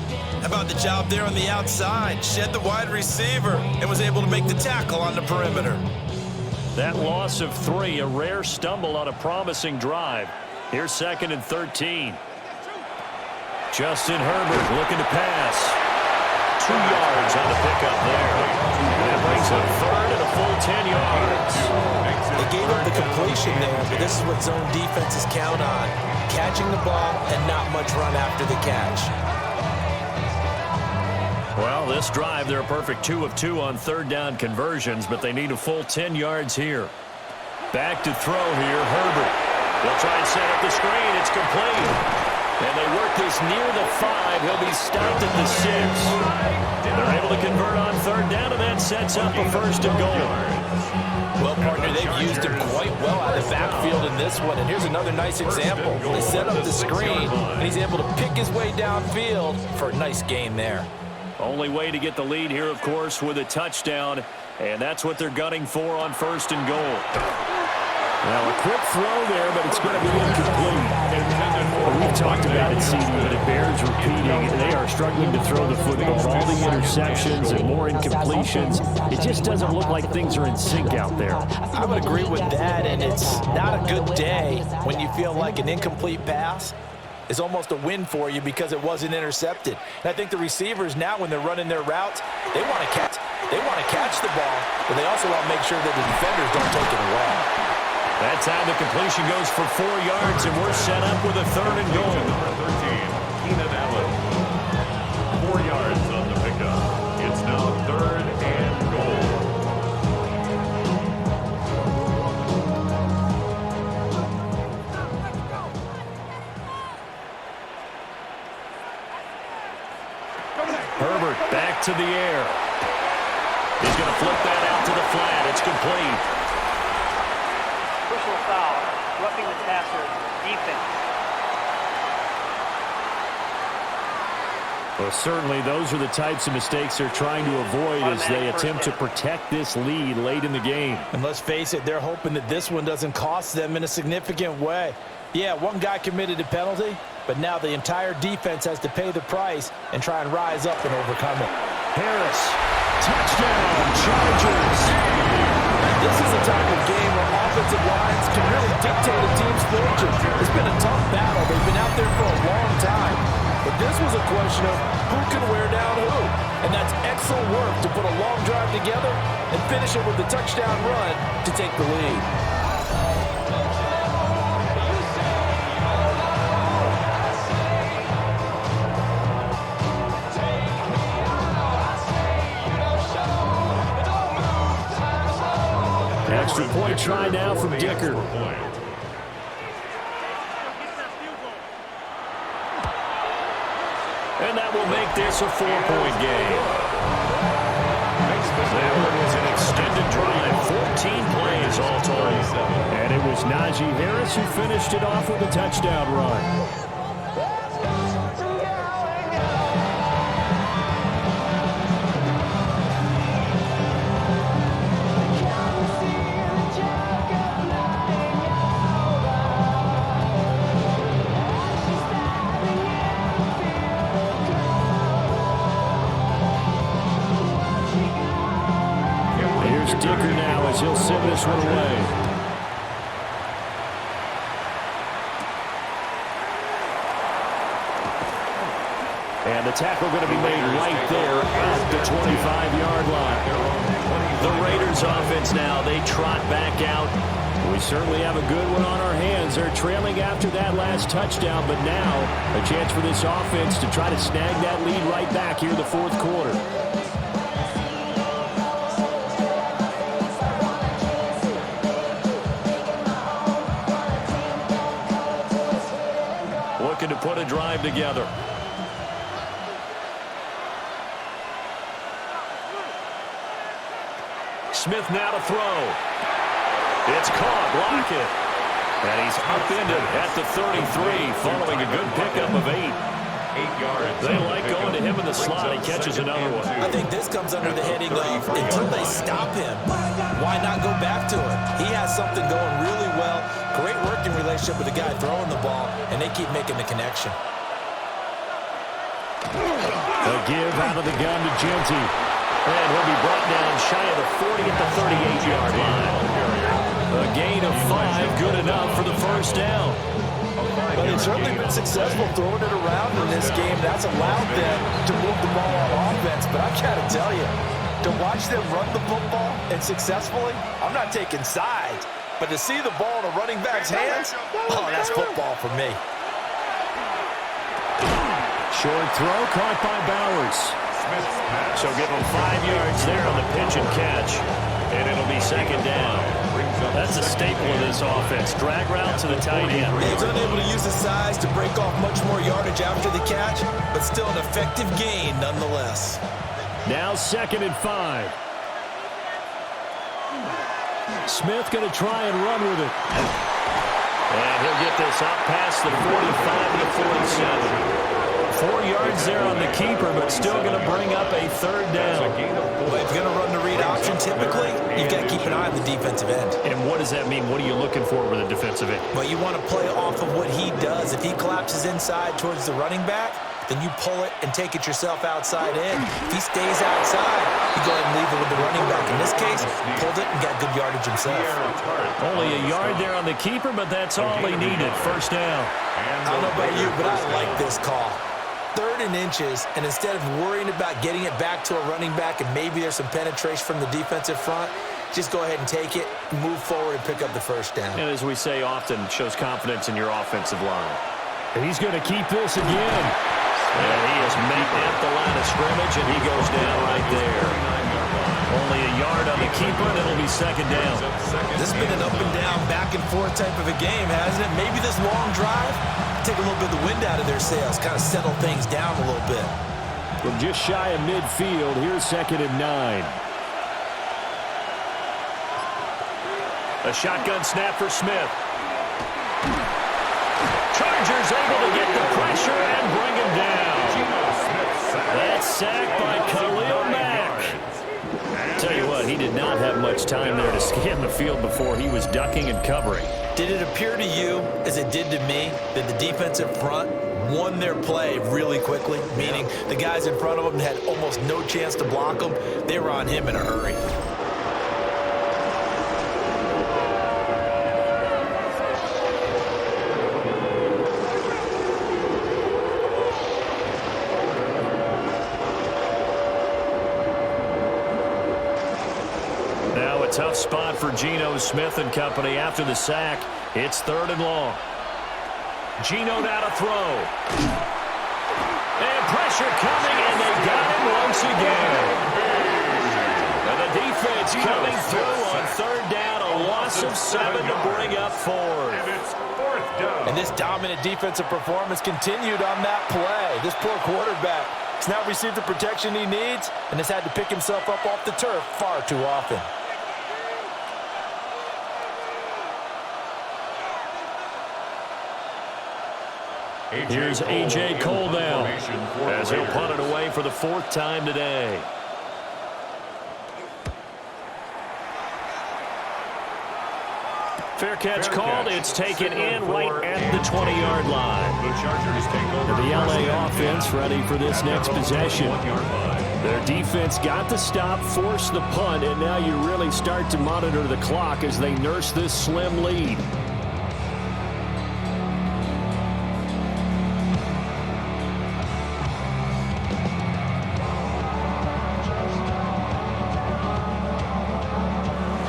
How about the job there on the outside? Shed the wide receiver and was able to make the tackle on the perimeter. That loss of 3, a rare stumble on a promising drive. Here's 2nd and 13. Justin Herbert looking to pass. 2 yards on the pickup there. That brings up 3rd and a full 10 yards. They gave up the completion there, but this is what zone defenses count on. Catching the ball and not much run after the catch. Well, this drive, they're a perfect 2 of 2 on 3rd down conversions, but they need a full 10 yards here. Back to throw here, Herbert. They'll try and set up the screen. It's complete. And they work this near the 5. He'll be stopped at the 6. They're able to convert on 3rd down, and that sets up a 1st and goal. Well, partner, they've used him quite well out of the backfield in this one. And here's another nice example. They set up the screen, and he's able to pick his way downfield for a nice gain there. Only way to get the lead here, of course, with a touchdown. And that's what they're gunning for on 1st and goal. Now, a quick throw there, but it's going to be incomplete. We've talked about it, CD, but it bears repeating. They are struggling to throw the football. All the interceptions and more incompletions. It just doesn't look like things are in sync out there. I would agree with that, and it's not a good day when you feel like an incomplete pass is almost a win for you because it wasn't intercepted. And I think the receivers now, when they're running their routes, they want to catch the ball, but they also want to make sure that the defenders don't take it away. That time the completion goes for 4 yards, and we're set up with a 3rd and goal. Number 13, Keenan Allen. 4 yards on the pickup. It's now 3rd and goal. Herbert back to the air. He's going to flip that out to the flat. It's complete. Personal foul, roughing the passer, defense. Well, certainly those are the types of mistakes they're trying to avoid as they attempt to protect this lead late in the game. And let's face it, they're hoping that this one doesn't cost them in a significant way. Yeah, one guy committed a penalty, but now the entire defense has to pay the price and try and rise up and overcome it. Harris, touchdown, Chargers. This is a type of game where offensive lines can really dictate a team's fortune. It's been a tough battle. They've been out there for a long time. But this was a question of who can wear down who. And that's excellent work to put a long drive together and finish it with a touchdown run to take the lead. Extra point try now from Dicker. And that will make this a 4-point game. That was an extended drive, 14 plays all told. And it was Najee Harris who finished it off with a touchdown run. Dicker now as he'll send this one away. And the tackle going to be made right there at the 25-yard line. The Raiders offense now, they trot back out. We certainly have a good one on our hands. They're trailing after that last touchdown, but now a chance for this offense to try to snag that lead right back here in the 4th quarter. Looking to put a drive together. Smith now to throw. It's caught. Lockett. And he's upended at the 33 following a good pickup of 8. 8 yards. They like going to him in the slot. He catches another one. I think this comes under the heading of until they stop him, why not go back to him? He has something going really well. Great working relationship with the guy throwing the ball, and they keep making the connection. A give out of the gun to Genty. And he'll be brought down shy of the 40 at the 38-yard line. A gain of 5, good enough for the first down. But they've certainly been successful throwing it around in this game. That's allowed them to move the ball on offense. But I got to tell you, to watch them run the football and successfully, I'm not taking sides. But to see the ball in a running back's hands, oh, that's football for me. Short throw caught by Bowers. So give him 5 yards there on the pitch and catch. And it'll be second down. That's a staple of this offense. Drag route to the tight end. He's unable to use his size to break off much more yardage after the catch, but still an effective gain nonetheless. Now 2nd and 5. Smith going to try and run with it. And he'll get this out past the 45 to the 47. 4 yards there on the keeper, but still going to bring up a third down. Well, if you're going to run the read option, typically, you've got to keep an eye on the defensive end. And what does that mean? What are you looking for with a defensive end? Well, you want to play off of what he does. If he collapses inside towards the running back, then you pull it and take it yourself outside in. If he stays outside, you go ahead and leave it with the running back. In this case, pulled it and got good yardage himself. Only a yard there on the keeper, but that's all he needed. First down. I don't know about you, but I like this call. 3rd and inches, and instead of worrying about getting it back to a running back and maybe there's some penetration from the defensive front, just go ahead and take it, move forward, and pick up the first down. And as we say often, shows confidence in your offensive line. And he's going to keep this again. And he is met at the line of scrimmage, and he goes down right there. Only a yard on the keeper, and it'll be second down. This has been an up and down, back and forth type of a game, hasn't it? Maybe this long drive take a little bit of the wind out of their sails, kind of settle things down a little bit. From just shy of midfield, here's 2nd and 9. A shotgun snap for Smith. Chargers able to get the pressure and bring him down. That's sacked by Khalil Mack. Tell you what, he did not have much time there to scan the field before he was ducking and covering. Did it appear to you, as it did to me, that the defensive front won their play really quickly? Meaning the guys in front of them had almost no chance to block them. They were on him in a hurry. Tough spot for Geno Smith and company after the sack. It's 3rd and long. Geno now to throw. And pressure coming, and they got him once again. And the defense coming through on 3rd down. A loss of 7 to bring up 4th. And it's 4th down. And this dominant defensive performance continued on that play. This poor quarterback has now received the protection he needs and has had to pick himself up off the turf far too often. Here's A.J. Cole now as he'll punt it away for the 4th time today. Fair catch called. It's taken in right at the 20-yard line. The Chargers take over. The LA offense ready for this next possession. Their defense got the stop, forced the punt, and now you really start to monitor the clock as they nurse this slim lead.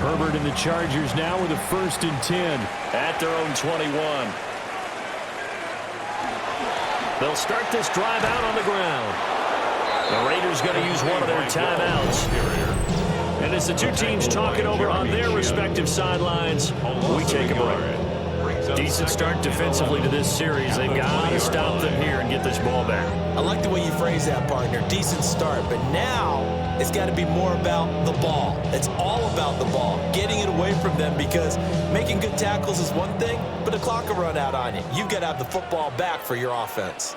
Herbert and the Chargers now with a 1st and 10 at their own 21. They'll start this drive out on the ground. The Raiders going to use one of their timeouts. And as the two teams talk it over on their respective sidelines, we take a break. Decent start defensively to this series. They've got to stop them here and get this ball back. I like the way you phrase that, partner. Decent start, but now it's got to be more about the ball. It's all about the ball, getting it away from them, because making good tackles is one thing, but the clock will run out on you. You've got to have the football back for your offense.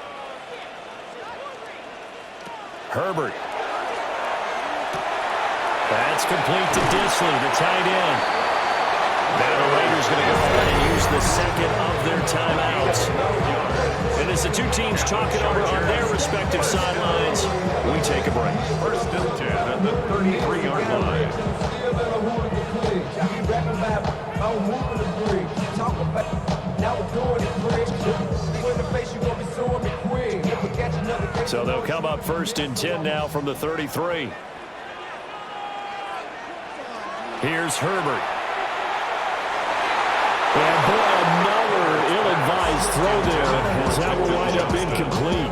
Herbert. That's complete to Disley, the tight end. Now the Raiders going to go ahead and use the second of their timeouts. And as the two teams talk it over on their respective sidelines, we take a break. 1st and 10 at the 33-yard line. So they'll come up 1st and 10 now from the 33. Here's Herbert. And boy, another ill-advised throw there, as that will wind up incomplete.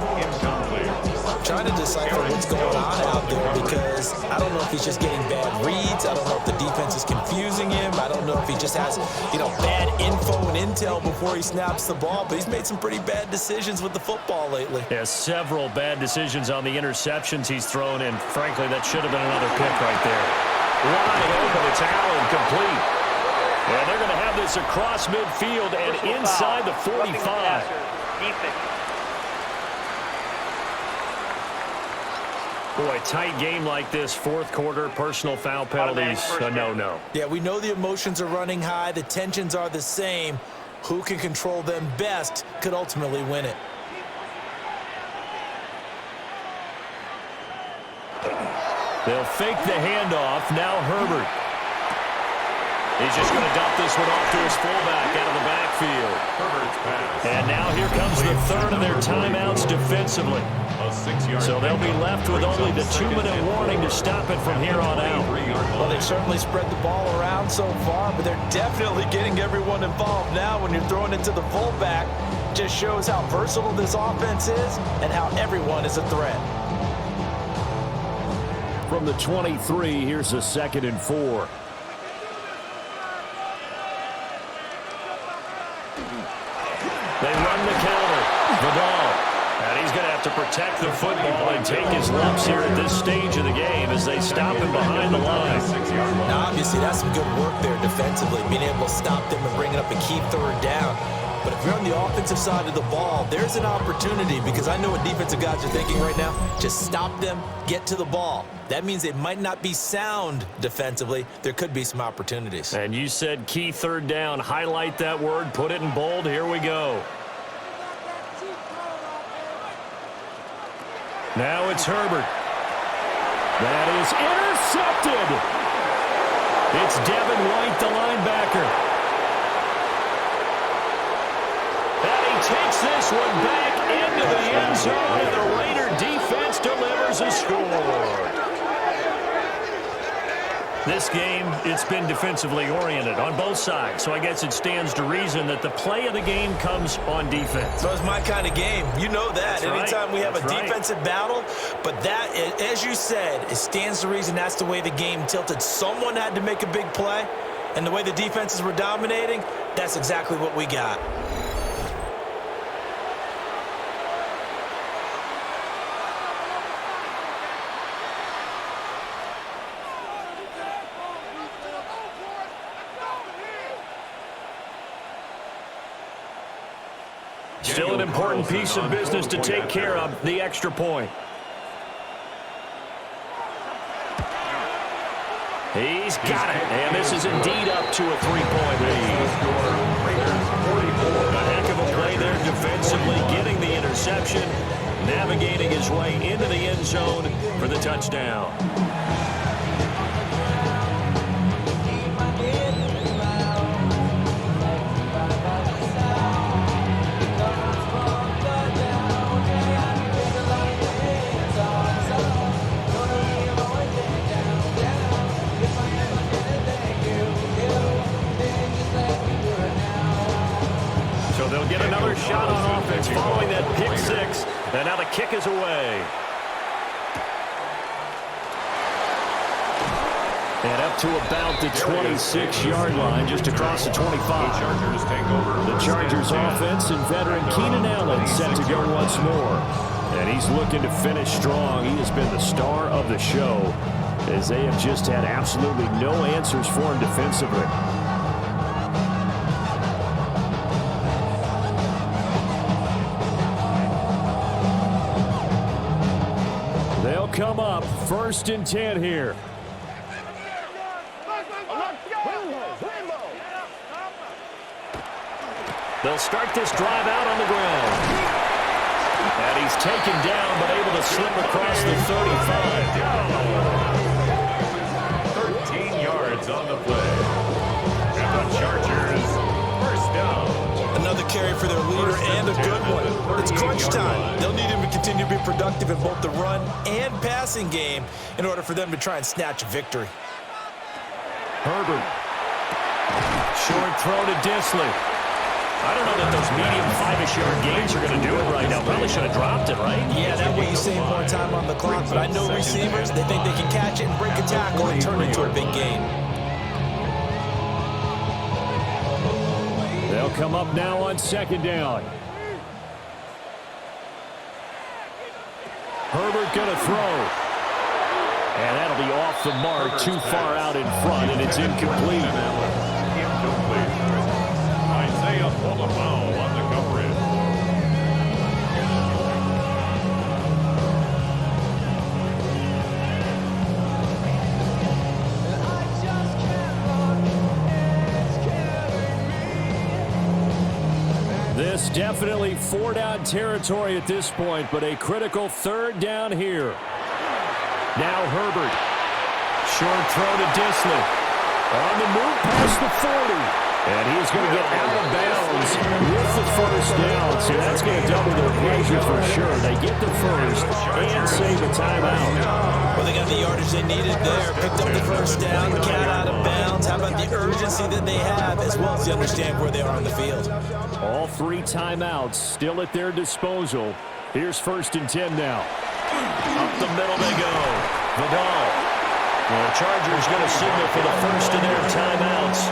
Trying to decipher what's going on out there, because I don't know if he's just getting bad reads. I don't know if the defense is confusing him. I don't know if he just has, bad info and intel before he snaps the ball. But he's made some pretty bad decisions with the football lately. Yeah, several bad decisions on the interceptions he's thrown in. Frankly, that should have been another pick right there. Wide open, it's Allen, complete. And they're going to have this across midfield and inside the 45. Boy, tight game like this, fourth quarter, personal foul penalties, a no-no. Yeah, we know the emotions are running high. The tensions are the same. Who can control them best could ultimately win it. They'll fake the handoff. Now Herbert. He's just going to dump this one off to his fullback out of the backfield. And now here comes the third of their timeouts defensively. So they'll be left with only the 2-minute warning to stop it from here on out. Well, they've certainly spread the ball around so far, but they're definitely getting everyone involved now when you're throwing it to the fullback. Just shows how versatile this offense is and how everyone is a threat. From the 23, here's a 2nd and 4. They run the counter. Vidal. And he's going to have to protect the football and take his lumps here at this stage of the game as they stop him behind the line. Now, obviously, that's some good work there defensively, being able to stop them and bringing up a key third down. But if you're on the offensive side of the ball, there's an opportunity because I know what defensive guys are thinking right now. Just stop them, get to the ball. That means it might not be sound defensively. There could be some opportunities. And you said key third down. Highlight that word. Put it in bold. Here we go. Now it's Herbert. That is intercepted. It's Devin White, the linebacker. And he takes this one back into the end zone, and the Raider defense delivers a score. This game, it's been defensively oriented on both sides, so I guess it stands to reason that the play of the game comes on defense. So it's my kind of game. You know that. Anytime we have a defensive battle, but that, as you said, it stands to reason that's the way the game tilted. Someone had to make a big play, and the way the defenses were dominating, that's exactly what we got. Still an important piece of business to take care of, the extra point. He's got it, and this is indeed up to a 3-point lead. A heck of a play there defensively, getting the interception, navigating his way into the end zone for the touchdown. They'll get another shot on offense following that pick six. And now the kick is away. And up to about the 26-yard line, just across the 25. The Chargers offense and veteran Keenan Allen set to go once more. And he's looking to finish strong. He has been the star of the show as they have just had absolutely no answers for him defensively. Come up, 1st and 10 here. They'll start this drive out on the ground. And he's taken down, but able to slip across the 35. 13 yards on the play. And the Chargers, first down. Another carry for their leader and a good one. It's crunch time. They'll need him to continue to be productive in both the run and passing game in order for them to try and snatch a victory. Herbert. Short throw to Disley. I don't know that those medium 5-ish yard gains are going to do it right now. Probably should have dropped it, right? Yeah, that way you save more time on the clock. But I know receivers, they think they can catch it and break a tackle and turn it into a big gain. They'll come up now on 2nd down. Herbert going to throw. And that'll be off the mark, too far out in front, and it's incomplete. Call a foul on the coverage. This definitely 4-down territory at this point, but a critical 3rd down here. Now Herbert. Short throw to Disley. On the move past the 40. And he's going to get out of bounds with the 1st down. So that's going to double their pleasure for sure. They get the 1st and save a timeout. Well, they got the yardage they needed there. Picked up the 1st down, got out of bounds. How about the urgency that they have, as well as they understand where they are on the field? All 3 timeouts still at their disposal. Here's 1st and 10 now. Up the middle they go. Vidal. The Chargers going to signal for the 1st of their timeouts,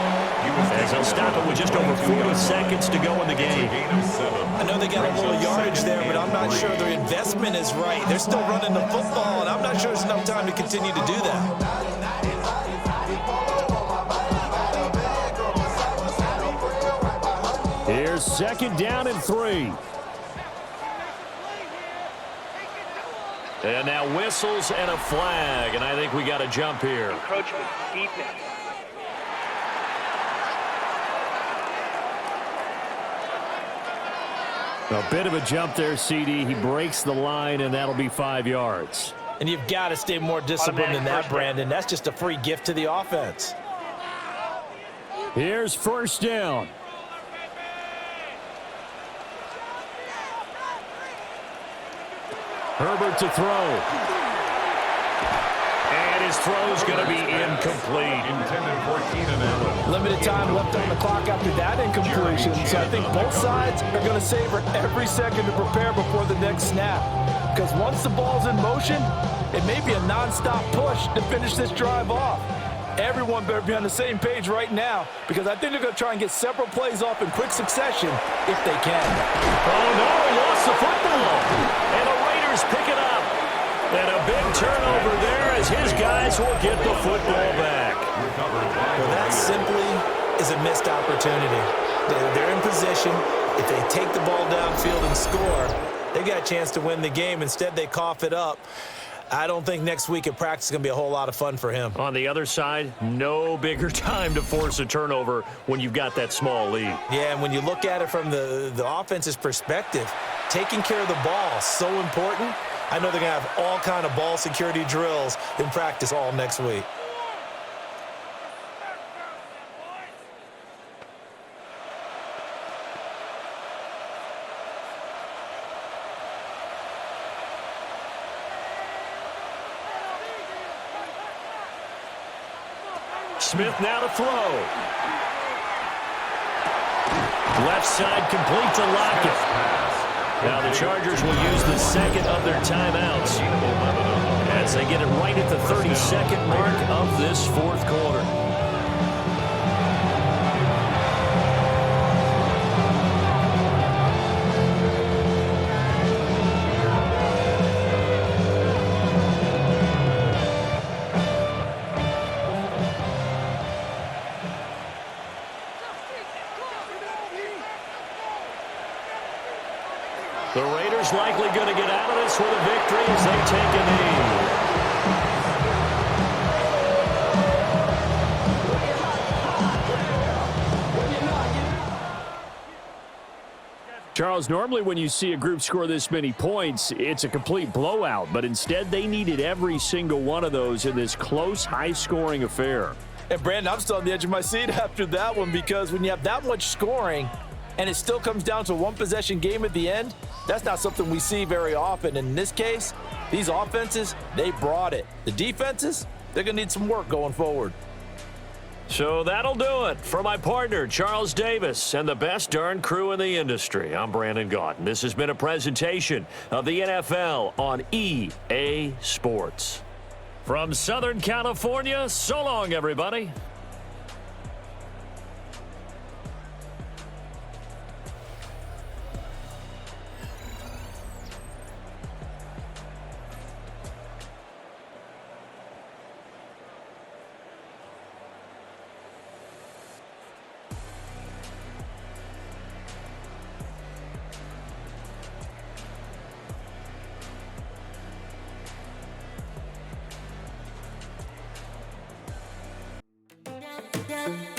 as they'll stop it with just over 40 seconds to go in the game. I know they got a little yardage there, but I'm not sure their investment is right. They're still running the football, and I'm not sure there's enough time to continue to do that. Here's 2nd down and 3. And now whistles and a flag, and I think we got a jump here. Encroachment, defense. A bit of a jump there, CD. He breaks the line, and that'll be 5 yards. And you've got to stay more disciplined than that, Brandon. That's just a free gift to the offense. Here's 1st down. Herbert to throw. And his throw's going to be incomplete. Intended for Keenan Allen. Limited time left on the clock after that incompletion. So I think both sides are going to savor every second to prepare before the next snap. Because once the ball's in motion, it may be a nonstop push to finish this drive off. Everyone better be on the same page right now, because I think they're going to try and get several plays off in quick succession if they can. Oh, no, he lost the football. And the Raiders pick it up. And a big turnover there as his guys will get the football back. Well, that simply is a missed opportunity. They're in position. If they take the ball downfield and score, they got a chance to win the game. Instead, they cough it up. I don't think next week at practice is going to be a whole lot of fun for him. On the other side, no bigger time to force a turnover when you've got that small lead. Yeah, and when you look at it from the offense's perspective, taking care of the ball is so important. I know they're going to have all kind of ball security drills in practice all next week. Smith now to throw. Left side complete to Lockett. Now the Chargers will use the 2nd of their timeouts as they get it right at the 32nd mark of this 4th quarter. The Raiders likely going to get out of this with a victory as they take a knee. Charles, normally when you see a group score this many points, it's a complete blowout, but instead they needed every single one of those in this close, high-scoring affair. And Brandon, I'm still on the edge of my seat after that one, because when you have that much scoring and it still comes down to a one-possession game at the end, that's not something we see very often. And in this case, these offenses, they brought it. The defenses, they're going to need some work going forward. So that'll do it for my partner, Charles Davis, and the best darn crew in the industry. I'm Brandon Gaudin. This has been a presentation of the NFL on EA Sports. From Southern California, so long, everybody. Yeah.